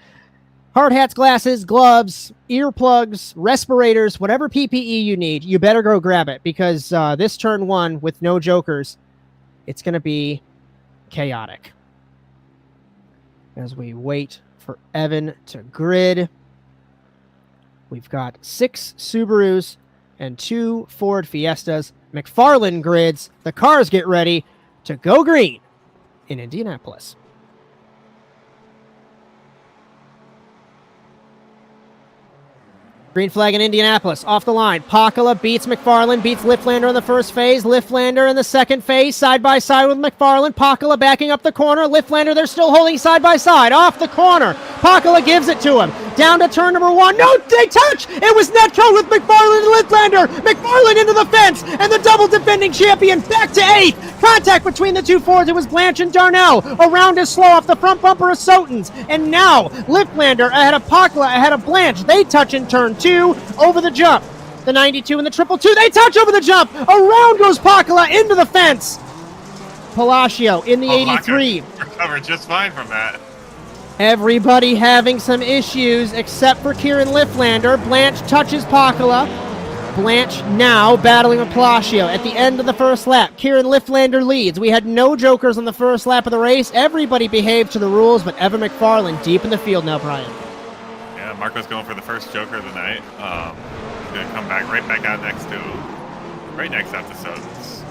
Hard hats, glasses, gloves, earplugs, respirators, whatever PPE you need, you better go grab it, because this turn 1 with no jokers, it's going to be chaotic. As we wait for Evan to grid, we've got 6 Subarus and 2 Ford Fiestas. MacFarlane grids. The cars get ready to go green in Indianapolis. Green flag in Indianapolis, off the line. Pakala beats MacFarlane, beats Liflander in the first phase. Liflander in the second phase, side by side with MacFarlane. Pakala backing up the corner. Liflander, they're still holding side by side. Off the corner. Pakala gives it to him. Down to turn number 1. No, they touch! It was netcode with MacFarlane and Liflander. MacFarlane into the fence, and the double defending champion back to 8th. Contact between the 2 Fords. It was Blanche and Darnell. Around is slow off the front bumper of Sotens. And now Liflander ahead of Pakala, ahead of Blanche. They touch in turn 2 over the jump. The 92 and the 222, they touch over the jump. Around goes Pakala into the fence. Palacio in the 83. Recovered just fine from that. Everybody having some issues except for Kieran Liflander. Blanche touches Pakala. Blanche now battling with Palacio at the end of the first lap. Kieran Liflander leads. We had no jokers on the first lap of the race. Everybody behaved to the rules, but Evan MacFarlane deep in the field now, Bryan. Yeah, Marco's going for the first joker of the night. He's going to come back right back out right next out to Sotens.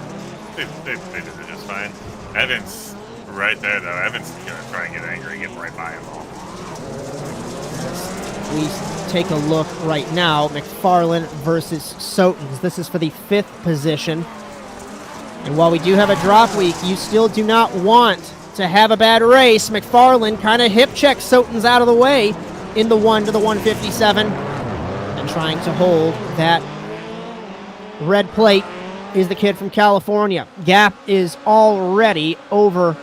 They did it just fine. Evan's right there, though. Evan's going to try and get angry and get right by him all. We take a look right now. MacFarlane versus Sotens. This is for the 5th position. And while we do have a drop week, you still do not want to have a bad race. MacFarlane kind of hip checks Sotens out of the way in the 1 to the 157. And trying to hold that red plate is the kid from California. Gap is already over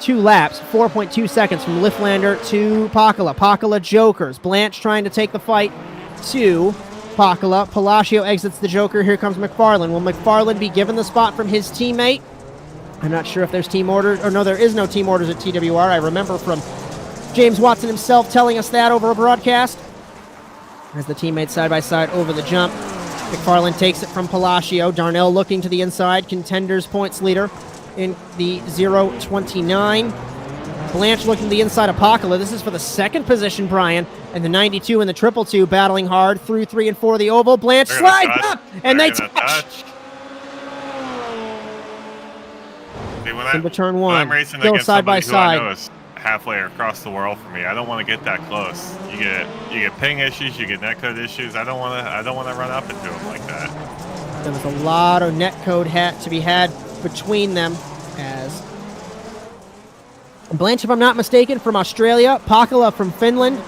2 laps, 4.2 seconds from Liflander to Pakala. Pakala jokers. Blanche trying to take the fight to Pakala. Palacio exits the joker. Here comes MacFarlane. Will MacFarlane be given the spot from his teammate? I'm not sure if there's team orders. Or no, there is no team orders at TWR. I remember from James Watson himself telling us that over a broadcast. As the teammates side by side over the jump. MacFarlane takes it from Palacio. Darnell looking to the inside. Contenders points leader in the 0-29. Blanche looking to the inside of Pakala. This is for the 2nd position, Bryan. And the 92 and the 222 battling hard through 3 and 4 of the oval. Blanche slides up, and they touch. See, into turn 1. When I'm racing still against side by somebody side. who I know is halfway across the world from me, I don't want to get that close. You get ping issues, you get netcode issues. I don't want to run up into them like that. There was a lot of netcode to be had between them, as Blanche, if I'm not mistaken, from Australia, Pakala from Finland,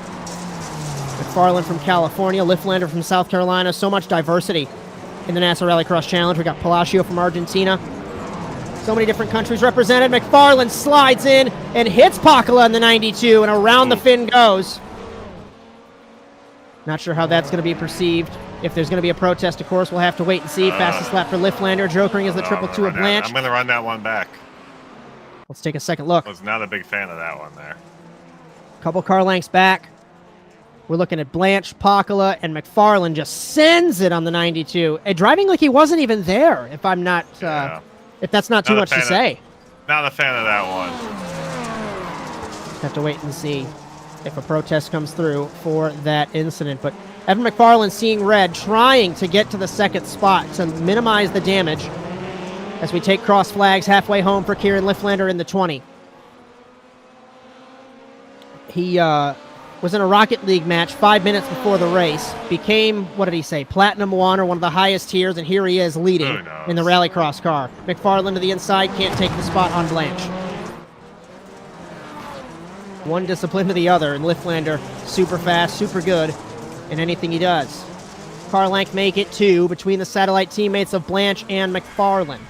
MacFarlane from California, Liflander from South Carolina. So much diversity in the NASA Rallycross Challenge. We got Palacio from Argentina. So many different countries represented. MacFarlane slides in and hits Pakala in the 92, and around the fin goes. Not sure how that's going to be perceived. If there's going to be a protest, of course, we'll have to wait and see. Fastest lap for Liflander. Jokering is the 222 of Blanche. I'm going to run that one back. Let's take a second look. I was not a big fan of that one there. Couple car lengths back. We're looking at Blanche, Pakala, and MacFarlane just sends it on the 92. And driving like he wasn't even there, if I'm not... if that's not too much to say. Not a fan of that one. Have to wait and see if a protest comes through for that incident. But Evan MacFarlane seeing red, trying to get to the 2nd spot to minimize the damage as we take cross flags halfway home for Kieran Liflander in the 20. He was in a Rocket League match 5 minutes before the race, became, what did he say, Platinum 1 or one of the highest tiers, and here he is leading in the Rallycross car. MacFarlane to the inside, can't take the spot on Blanche. One discipline to the other, and Liflander super fast, super good. in anything he does. Car length make it 2 between the satellite teammates of Blanche and MacFarlane.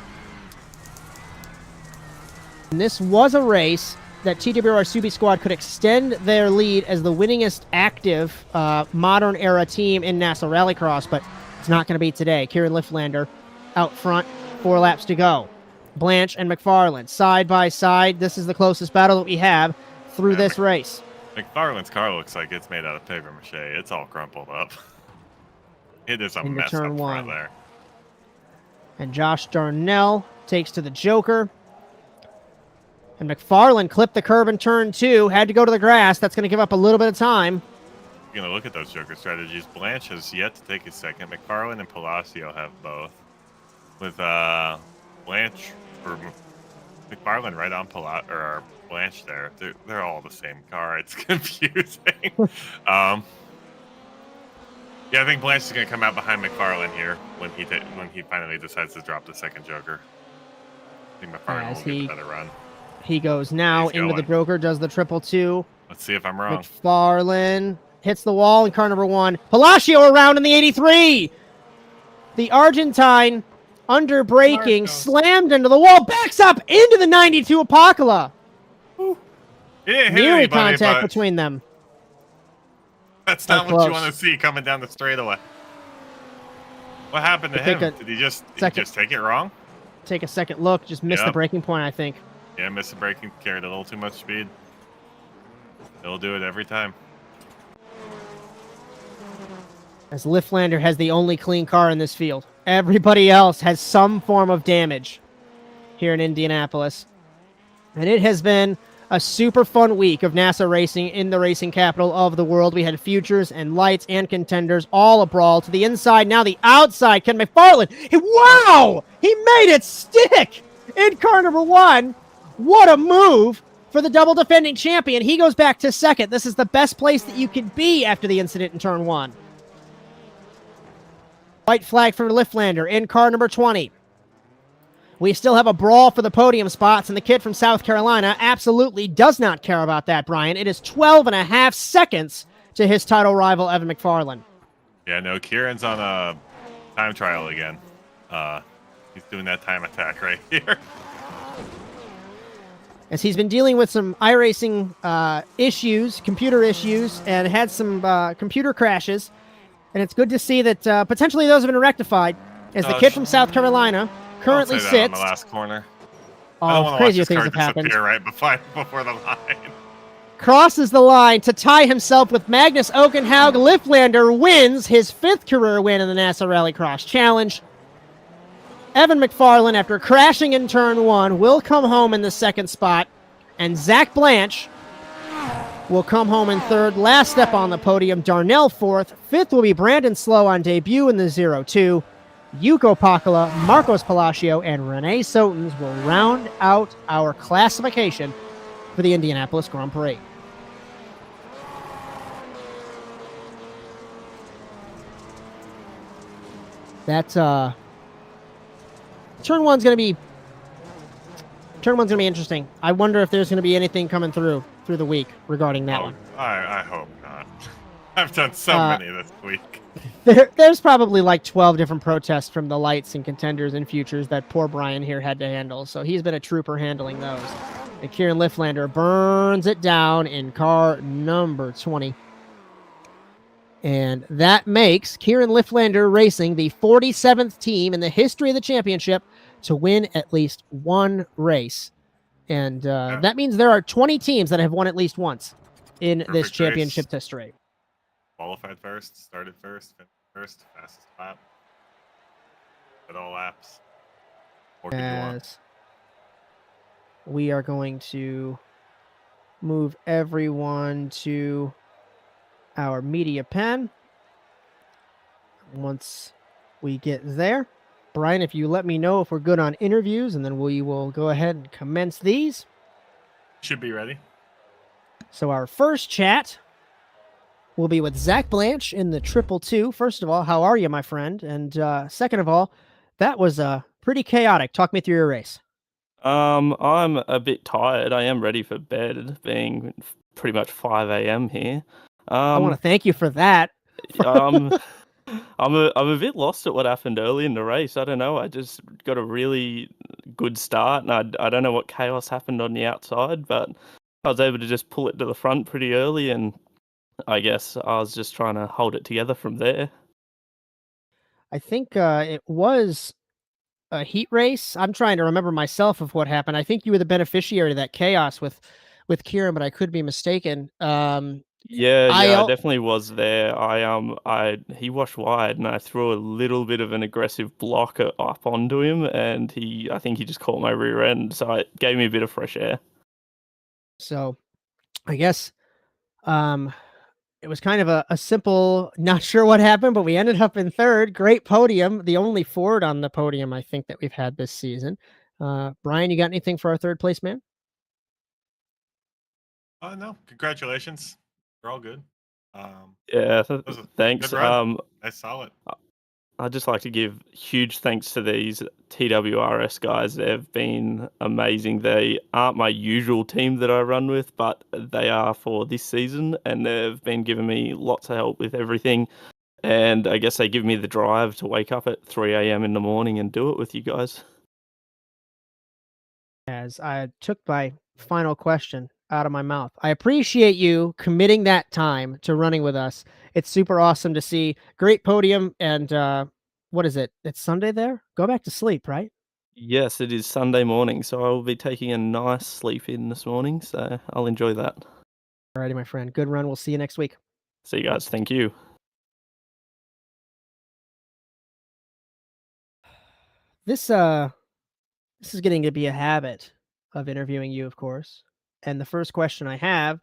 And this was a race that TWR Subi Squad could extend their lead as the winningest active modern-era team in NASA Rallycross, but it's not going to be today. Kieran Liflander out front, 4 laps to go. Blanche and MacFarlane, side by side. This is the closest battle that we have through this race. MacFarlane's car looks like it's made out of paper mache. It's all crumpled up. It is a Into mess turn up front 1. there. And Josh Darnell takes to the Joker. And MacFarlane clipped the curb in turn 2, had to go to the grass. That's going to give up a little bit of time. You're going to look at those Joker strategies. Blanche has yet to take his second. MacFarlane and Palacio have both. With Blanche, or MacFarlane right on Blanche there. They're all the same car. It's confusing. Yeah, I think Blanche is going to come out behind MacFarlane here when he finally decides to drop the second Joker. I think MacFarlane will get a better run. He goes now into the Joker, does the 222. Let's see if I'm wrong. MacFarlane hits the wall in car number 1. Palacio around in the 83. The Argentine, under braking, slammed into the wall, backs up into the 92 Apocalypse. Nearly contact between them. That's not what you want to see coming down the straightaway. What happened to him? Did he just take it wrong? Take a second look. Just missed the breaking point, I think. Yeah, missed the braking. Carried a little too much speed. He'll do it every time. As Liflander has the only clean car in this field. Everybody else has some form of damage here in Indianapolis. And it has been a super fun week of NASA racing in the racing capital of the world. We had futures and lights and contenders all a brawl to the inside, now the outside. Ken MacFarlane, wow! He made it stick in car number 1. What a move for the double defending champion. He goes back to second. This is the best place that you could be after the incident in turn 1. White flag for Liflander in car number 20. We still have a brawl for the podium spots, and the kid from South Carolina absolutely does not care about that, Bryan. It is 12.5 seconds to his title rival, Evan MacFarlane. Yeah, no, Kieran's on a time trial again. He's doing that time attack right here. As he's been dealing with some iRacing issues, computer issues, and had some computer crashes. And it's good to see that potentially those have been rectified, as the kid from South Carolina currently sits on the last corner. Crazy things have happened. Right before the line. Crosses the line to tie himself with Magnus Okenhaug. Liflander wins his 5th career win in the NASA Rallycross Challenge. Evan MacFarlane, after crashing in turn 1, will come home in the 2nd spot, and Zach Blanche will come home in 3rd. Last step on the podium, Darnell 4th. 5th will be Brandon Slow on debut in the 0-2. Yuko Pakala, Marcos Palacio, and Renee Sotens will round out our classification for the Indianapolis Grand Prix. That's Turn one's gonna be interesting. I wonder if there's gonna be anything coming through the week regarding that one. I hope not. I've done so many this week. There's probably like 12 different protests from the lights and contenders and futures that poor Bryan here had to handle. So he's been a trooper handling those. And Kieran Liflander burns it down in car number 20. And that makes Kieran Liflander Racing the 47th team in the history of the championship to win at least one race. And that means there are 20 teams that have won at least once in this championship history. Qualified first, started first, finished first, fastest lap. At all laps. As we are going to move everyone to our media pen. Once we get there, Bryan, if you let me know if we're good on interviews, and then we will go ahead and commence these. Should be ready. So our first chat will be with Zach Blanche in the 222. First of all, how are you, my friend? And second of all, that was pretty chaotic. Talk me through your race. I'm a bit tired. I am ready for bed, being pretty much 5 a.m. here. I want to thank you for that. I'm I'm a bit lost at what happened early in the race. I don't know. I just got a really good start, and I don't know what chaos happened on the outside, but I was able to just pull it to the front pretty early, and I guess I was just trying to hold it together from there. I think it was a heat race. I'm trying to remember myself of what happened. I think you were the beneficiary of that chaos with Kieran, but I could be mistaken. Yeah, I I al- definitely was there. I he washed wide, and I threw a little bit of an aggressive blocker up onto him, and I think he just caught my rear end, so it gave me a bit of fresh air. so I guess um it was kind of a simple, not sure what happened, but we ended up in third. Great podium, the only Ford on the podium I think that we've had this season. Bryan, you got anything for our third place man? No, congratulations. We're all good. Yeah, That was a thanks. good run. Nice, solid. I'd just like to give huge thanks to these TWRS guys. They've been amazing. They aren't my usual team that I run with, but they are for this season, and they've been giving me lots of help with everything. And I guess they give me the drive to wake up at 3 a.m. in the morning and do it with you guys. As I took my final question out of my mouth. I appreciate you committing that time to running with us. It's super awesome to see. Great podium. And what is it? It's Sunday there? Go back to sleep, right? Yes, it is Sunday morning, so I will be taking a nice sleep in this morning, so I'll enjoy that. Alrighty, my friend. Good run. We'll see you next week. See you guys. Thank you. This is getting to be a habit of interviewing you, of course. And the first question I have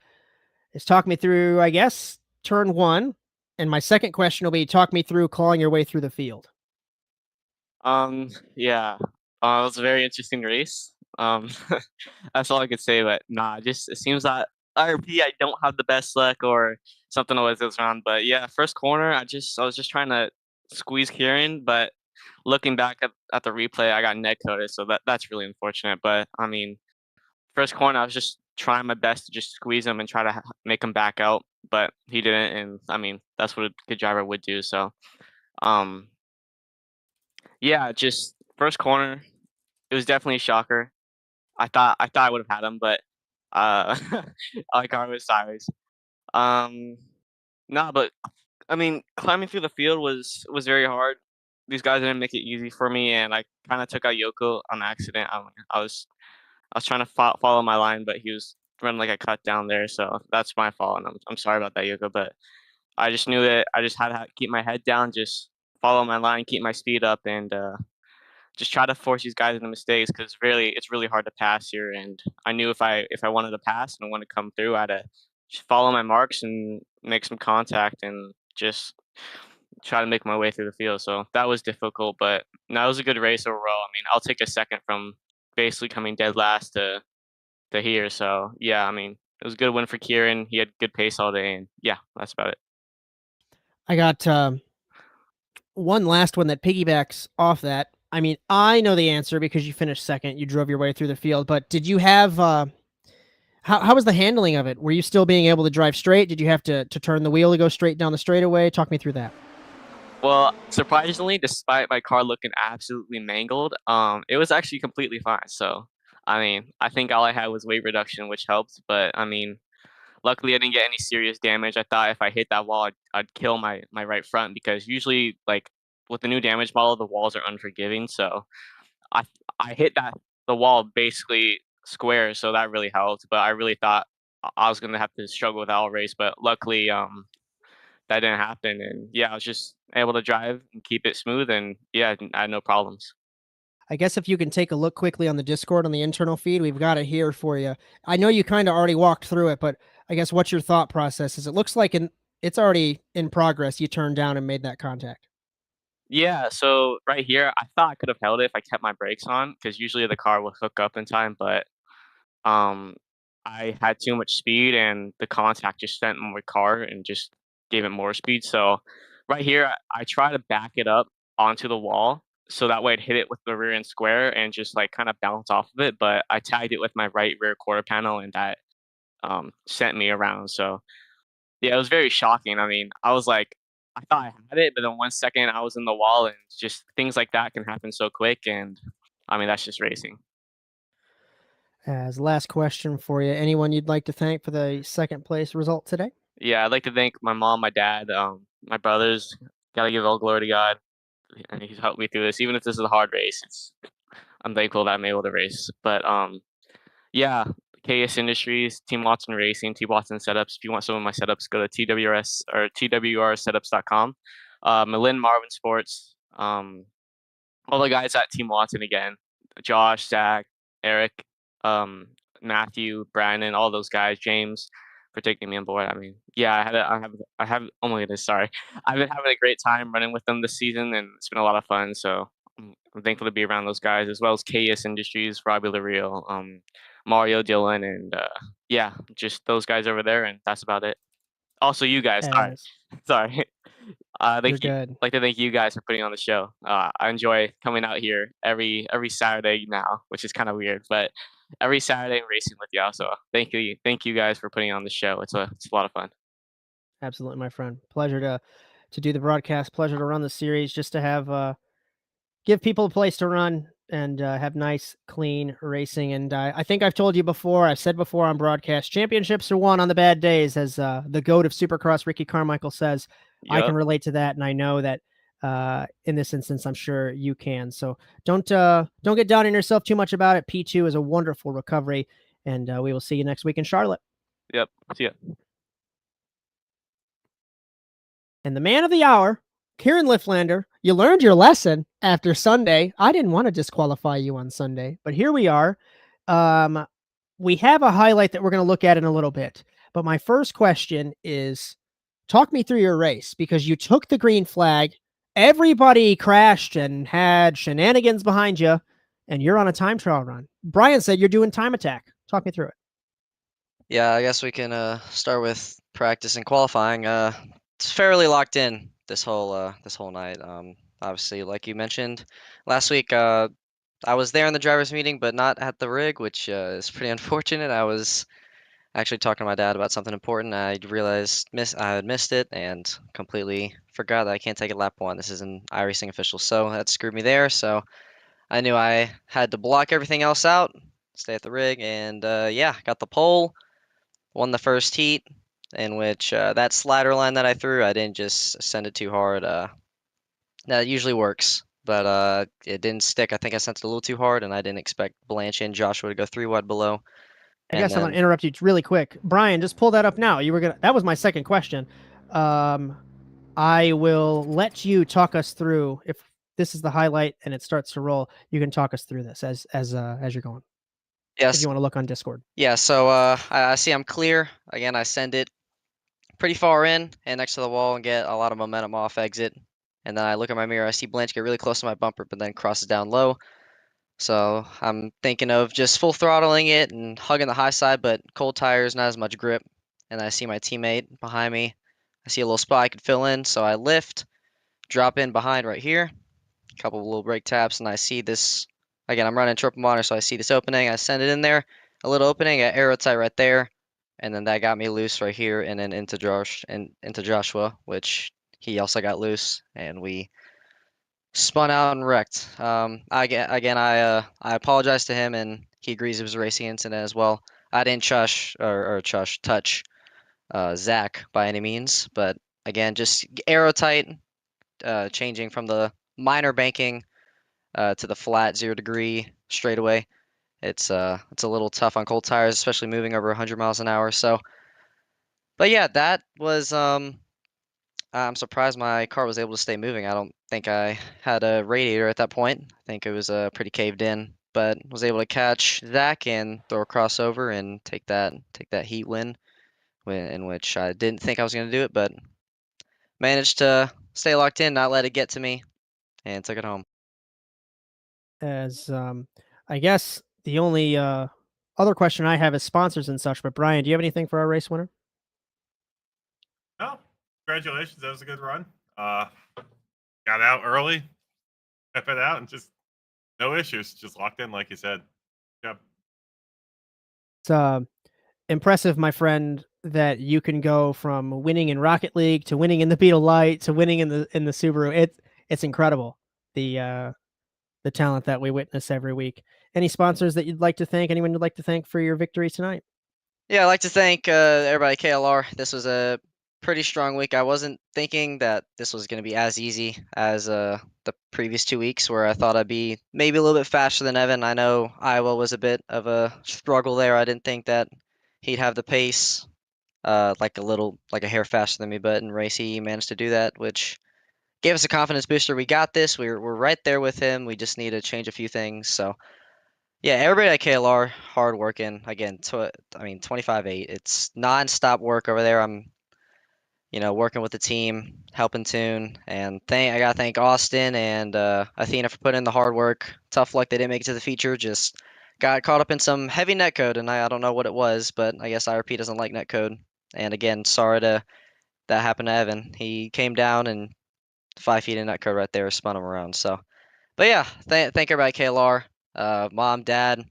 is talk me through, I guess, turn one. And my second question will be talk me through clawing your way through the field. Yeah. It was a very interesting race. That's all I could say. But nah, just it seems that IRP I don't have the best luck or something always goes wrong. But yeah, first corner I was just trying to squeeze Kieran, but looking back at the replay, I got neck coded, so that's really unfortunate. But I mean, first corner I was just trying my best to just squeeze him and try to make him back out, but he didn't. And I mean, that's what a good driver would do. So um, yeah, just first corner. It was definitely a shocker. I thought I would have had him, but like I was Cyrus. Um, no, but I mean, climbing through the field was very hard. These guys didn't make it easy for me, and I kind of took out Yoko on accident. I was trying to follow my line, but he was running like a cut down there, so that's my fault, and I'm sorry about that, Yoko. But I just knew that I just had to keep my head down, just follow my line, keep my speed up, and just try to force these guys into mistakes because really it's really hard to pass here. And I knew if I wanted to pass and I wanted to come through, I had to just follow my marks and make some contact and just try to make my way through the field. So that was difficult, but that was a good race overall. I mean, I'll take a second from basically coming dead last to here. So yeah, I mean, it was a good win for Kieran. He had good pace all day, and yeah, that's about it. I got one last one that piggybacks off that. I mean, I know the answer because you finished second. You drove your way through the field, but did you have how was the handling of it? Were you still being able to drive straight? Did you have to turn the wheel to go straight down the straightaway? Talk me through that. Well, surprisingly, despite my car looking absolutely mangled, it was actually completely fine. So, I mean, I think all I had was weight reduction, which helped. But I mean, luckily I didn't get any serious damage. I thought if I hit that wall, I'd kill my right front because usually, like with the new damage model, the walls are unforgiving. So I I hit the wall basically square, so that really helped. But I really thought I was gonna have to struggle with all race, but luckily, that didn't happen. And yeah, I was just able to drive and keep it smooth, and yeah, I had no problems. I guess if you can take a look quickly on the Discord on the internal feed, we've got it here for you. I know you kind of already walked through it, but I guess what's your thought process? Is it looks like it's already in progress. You turned down and made that contact. Yeah, so right here, I thought I could have held it if I kept my brakes on, because usually the car will hook up in time, but um, I had too much speed and the contact just sent my car and just gave it more speed. So right here, I try to back it up onto the wall so that way I'd hit it with the rear end square and just like kind of bounce off of it. But I tagged it with my right rear quarter panel and that sent me around. So yeah, it was very shocking. I mean, I was like, I thought I had it, but then 1 second I was in the wall, and just things like that can happen so quick. And I mean, that's just racing. As last question for you, anyone you'd like to thank for the second place result today? Yeah, I'd like to thank my mom, my dad, my brothers. Gotta give all glory to God, and He's helped me through this. Even if this is a hard race, I'm thankful that I'm able to race. But yeah, KS Industries, Team Watson Racing, Team Watson Setups. If you want some of my setups, go to TWRS or TWRsetups.com. Malin Marvin Sports, all the guys at Team Watson again, Josh, Zach, Eric, Matthew, Bryan, and all those guys, James, for taking me on board. I mean, yeah, I have. Oh my goodness, sorry. I've been having a great time running with them this season, and it's been a lot of fun. So I'm thankful to be around those guys, as well as KS Industries, Robbie LaReal, Mario Dillon, and yeah, just those guys over there, and that's about it. Also, you guys. Sorry, As sorry. you're Thank you. good. Like to thank you guys for putting on the show. I enjoy coming out here every Saturday now, which is kind of weird, but every Saturday and racing with y'all. So thank you guys for putting on the show. It's a lot of fun. Absolutely, my friend. Pleasure to do the broadcast. Pleasure to run the series. Just to have give people a place to run and have nice, clean racing. And I think I've told you before. I've said before on broadcast. Championships are won on the bad days, as the goat of Supercross, Ricky Carmichael, says. I Yep. can relate to that, and I know that in this instance, I'm sure you can. So don't get down on yourself too much about it. P2 is a wonderful recovery, and we will see you next week in Charlotte. Yep. See ya. And the man of the hour, Kieran Liflander, you learned your lesson after Sunday. I didn't want to disqualify you on Sunday, but here we are. We have a highlight that we're going to look at in a little bit. But my first question is, talk me through your race, because you took the green flag. Everybody crashed and had shenanigans behind you, and you're on a time trial run. Bryan said you're doing time attack. Talk me through it. Yeah, I guess we can start with practice and qualifying. It's fairly locked in this whole night. Obviously, like you mentioned last week, I was there in the drivers' meeting, but not at the rig, which is pretty unfortunate. I was actually talking to my dad about something important. I realized I had missed it and completely forgot that I can't take a lap one. This is an iRacing official, so that screwed me there. So I knew I had to block everything else out, stay at the rig, and yeah, got the pole. Won the first heat, in which that slider line that I threw, I didn't just send it too hard. That usually works, but it didn't stick. I think I sent it a little too hard, and I didn't expect Blanche and Joshua to go 3 wide below. I guess I'm going to interrupt you really quick. Bryan, just pull that up now. That was my second question. I will let you talk us through, if this is the highlight and it starts to roll, you can talk us through this as you're going. Yes. If you want to look on Discord. Yeah, so I see I'm clear. Again, I send it pretty far in and next to the wall and get a lot of momentum off exit. And then I look at my mirror, I see Blanche get really close to my bumper, but then crosses down low. So I'm thinking of just full throttling it and hugging the high side, but cold tires, not as much grip. And I see my teammate behind me. I see a little spot I could fill in, so I lift, drop in behind right here, a couple of little brake taps, and I see this. Again, I'm running triple monitor, so I see this opening. I send it in there, a little opening, I aero tight right there, and then that got me loose right here, and then into Joshua, which he also got loose, and we spun out and wrecked. I apologize to him, and he agrees it was a racing incident as well. I didn't touch Zach by any means, but again, just aero tight, changing from the minor banking to the flat 0 degree straightaway. It's a little tough on cold tires, especially moving over 100 miles an hour. So, but yeah, that was I'm surprised my car was able to stay moving. I don't think I had a radiator at that point. I think it was pretty caved in, but was able to catch Zach and throw a crossover and take that heat win, in which I didn't think I was going to do it, but managed to stay locked in, not let it get to me, and took it home. As I guess the only other question I have is sponsors and such, but Bryan, do you have anything for our race winner? No, congratulations. That was a good run. Got out early, kept it out, and just no issues. Just locked in, like you said. Yep. It's impressive, my friend, that you can go from winning in Rocket League to winning in the Beetle Light to winning in the Subaru. It's incredible, the talent that we witness every week. Any sponsors that you'd like to thank? Anyone you'd like to thank for your victory tonight? Yeah, I'd like to thank everybody at KLR. This was a pretty strong week. I wasn't thinking that this was going to be as easy as the previous 2 weeks, where I thought I'd be maybe a little bit faster than Evan. I know Iowa was a bit of a struggle there. I didn't think that he'd have the pace like a hair faster than me, but in race he managed to do that, which gave us a confidence booster. We got this. We're right there with him. We just need to change a few things. So yeah, everybody at KLR, hard working. Again, 25-8. It's non-stop work over there. I'm, working with the team, helping tune, and I gotta thank Austin and Athena for putting in the hard work. Tough luck they didn't make it to the feature. Just got caught up in some heavy netcode, and I don't know what it was, but I guess IRP doesn't like netcode. And again, sorry that happened to Evan. He came down and 5 feet in netcode right there, spun him around. So, but yeah, thank everybody at KLR. Mom, Dad,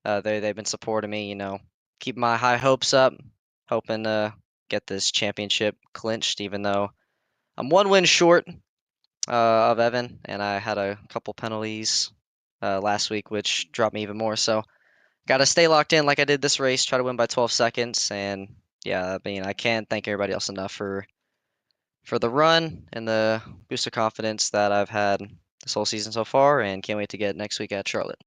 they've been supporting me, keep my high hopes up, hoping to get this championship clinched, even though I'm 1 win short of Evan, and I had a couple penalties last week, which dropped me even more. So got to stay locked in like I did this race, try to win by 12 seconds, and yeah, I can't thank everybody else enough for the run and the boost of confidence that I've had this whole season so far, and can't wait to get next week at Charlotte.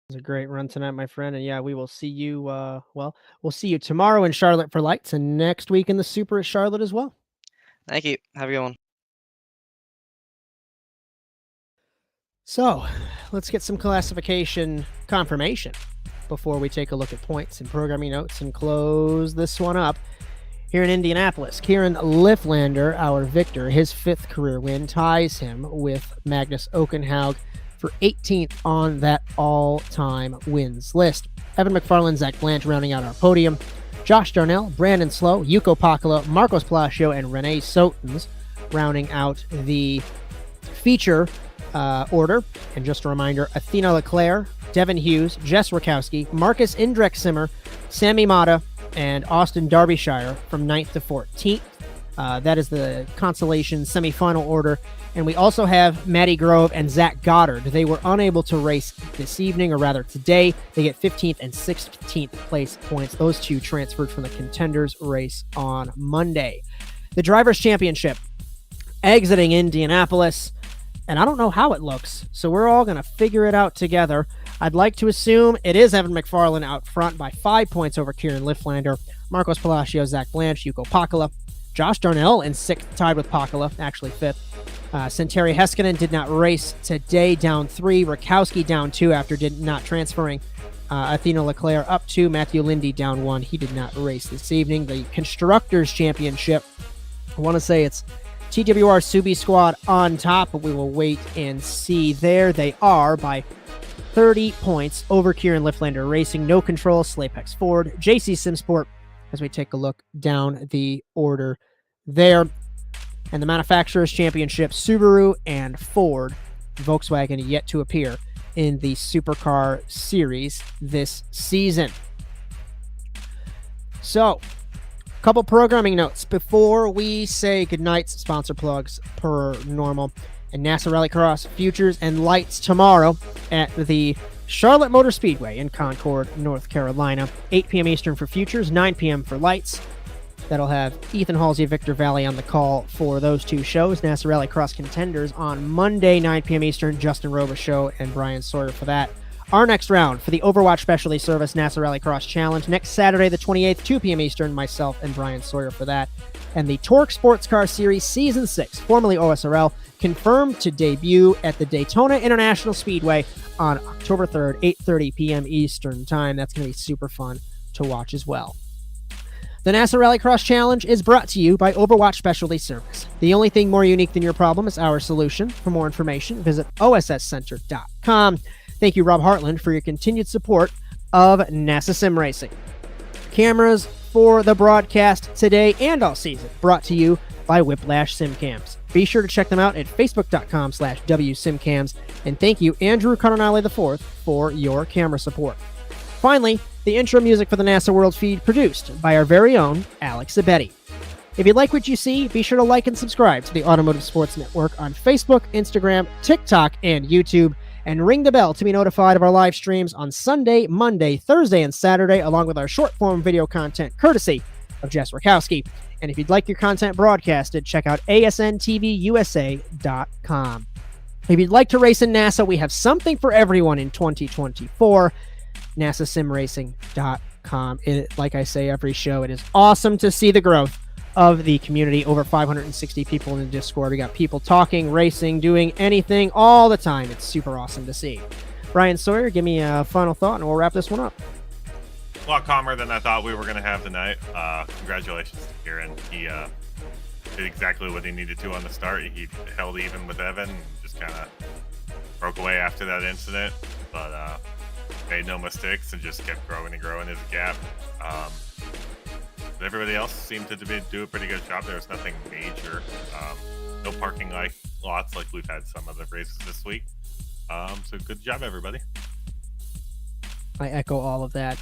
It was a great run tonight, my friend. And yeah, we will see you, we'll see you tomorrow in Charlotte for lights and next week in the Super at Charlotte as well. Thank you. Have a good one. So let's get some classification confirmation before we take a look at points and programming notes and close this one up. Here in Indianapolis, Kieran Liflander, our victor, his 5th career win, ties him with Magnus Okenhaug for 18th on that all-time wins list. Evan MacFarlane, Zach Blanche rounding out our podium. Josh Darnell, Brandon Slow, Yuko Pakala, Marcos Palacio, and Renee Sotens rounding out the feature order. And just a reminder, Athena Leclerc, Devin Hughes, Jess Rakowski, Marcus Indrek-Simmer, Sammy Mata, and Austin Derbyshire from 9th to 14th. That is the consolation semifinal order. And we also have Matty Grove and Zach Goddard. They were unable to race this evening, or rather today. They get 15th and 16th place points. Those two transferred from the contenders race on Monday. The Drivers' Championship exiting Indianapolis. And I don't know how it looks, so we're all going to figure it out together. I'd like to assume it is Evan MacFarlane out front by 5 points over Kieran Liflander, Marcos Palacio, Zach Blanche, Yuko Pakala, Josh Darnell in 6th, tied with Pakala, actually 5th. Santeri Heiskanen did not race today, down 3. Rakowski down 2 after not transferring. Athena Leclerc up 2. Matthew Linde down 1. He did not race this evening. The Constructors' Championship, I want to say it's TWR Subi Squad on top, but we will wait and see. There they are by 30 points over Kieran Liflander Racing, No Control, Slapex Ford, JC Simsport, as we take a look down the order there. And the Manufacturers' Championship, Subaru and Ford. Volkswagen yet to appear in the Supercar Series this season. So, a couple programming notes before we say goodnight. Sponsor plugs per normal. And NASA Rallycross Futures and Lights tomorrow at the Charlotte Motor Speedway in Concord, North Carolina. 8 p.m. Eastern for Futures, 9 p.m. for Lights. That'll have Ethan Halsey, Victor Valley on the call for those two shows. NASA Rallycross Contenders on Monday, 9 p.m. Eastern. Justin Roba Show and Bryan Sawyer for that. Our next round for the Overwatch Specialty Service NASA Rallycross Challenge next Saturday, the 28th, 2 p.m. Eastern. Myself and Bryan Sawyer for that. And the Torque Sports Car Series Season 6, formerly OSRL, confirmed to debut at the Daytona International Speedway on October 3rd, 8:30 p.m. Eastern Time. That's going to be super fun to watch as well. The NASA Rallycross Challenge is brought to you by Overwatch Specialty Service. The only thing more unique than your problem is our solution. For more information, visit osscenter.com. Thank you, Rob Hartland, for your continued support of NASA Sim Racing. Cameras for the broadcast today and all season, brought to you by Whiplash SimCams. Be sure to check them out at facebook.com/WSimCams. And thank you, Andrew Cardinale IV, for your camera support. Finally, The intro music for the NASA World feed produced by our very own Alex Zabetti. If you like what you see, be sure to like and subscribe to the Automotive Sports Network on Facebook, Instagram, TikTok, and YouTube, and ring the bell to be notified of our live streams on Sunday, Monday, Thursday, and Saturday, along with our short-form video content courtesy of Jess Rakowski. And if you'd like your content broadcasted, check out asntvUSA.com. If you'd like to race in NASA, we have something for everyone in 2024. NASASimRacing.com. Like I say every show, it is awesome to see the growth of the community. Over 560 people in the Discord. We got people talking, racing, doing anything all the time. It's super awesome to see. Bryan, Sawyer, give me a final thought and we'll wrap this one up. A lot calmer than I thought we were going to have tonight. Congratulations to Kieran. He did exactly what he needed to on the start. He held even with Evan and just kind of broke away after that incident, but made no mistakes and just kept growing and growing his gap. Everybody else seemed to do a pretty good job. There was nothing major. No parking lots like we've had some other races this week. So good job, everybody. I echo all of that.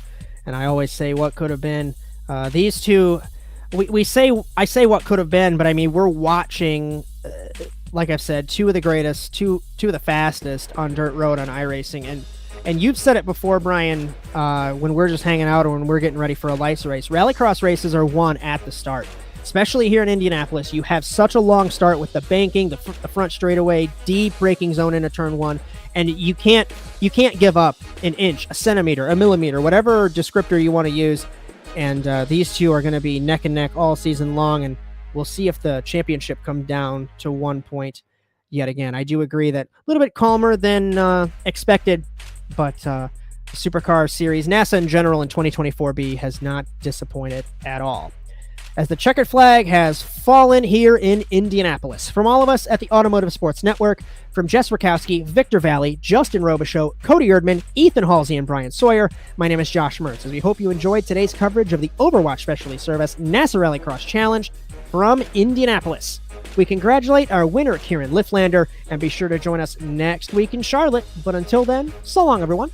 And I always say what could have been. These two, I say what could have been, but I mean, we're watching, like I've said, two of the greatest, two of the fastest on dirt road on iRacing. And you've said it before, Bryan, when we're just hanging out or when we're getting ready for a lights race. Rallycross races are won at the start. Especially here in Indianapolis, you have such a long start with the banking, the front straightaway, deep braking zone into turn one, and you can't give up an inch, a centimeter, a millimeter, whatever descriptor you want to use. And these two are going to be neck and neck all season long, and we'll see if the championship comes down to 1 point yet again. I do agree that a little bit calmer than expected, but the Supercars series, NASA in general in 2024B, has not disappointed at all. As the checkered flag has fallen here in Indianapolis. From all of us at the Automotive Sports Network, from Jess Rakowski, Victor Valley, Justin Robichaux, Cody Erdman, Ethan Halsey, and Bryan Sawyer, my name is Josh Mertz, as we hope you enjoyed today's coverage of the Overwatch Specialty Service NASA Rallycross Challenge from Indianapolis. We congratulate our winner, Kieran Liflander, and be sure to join us next week in Charlotte. But until then, so long, everyone.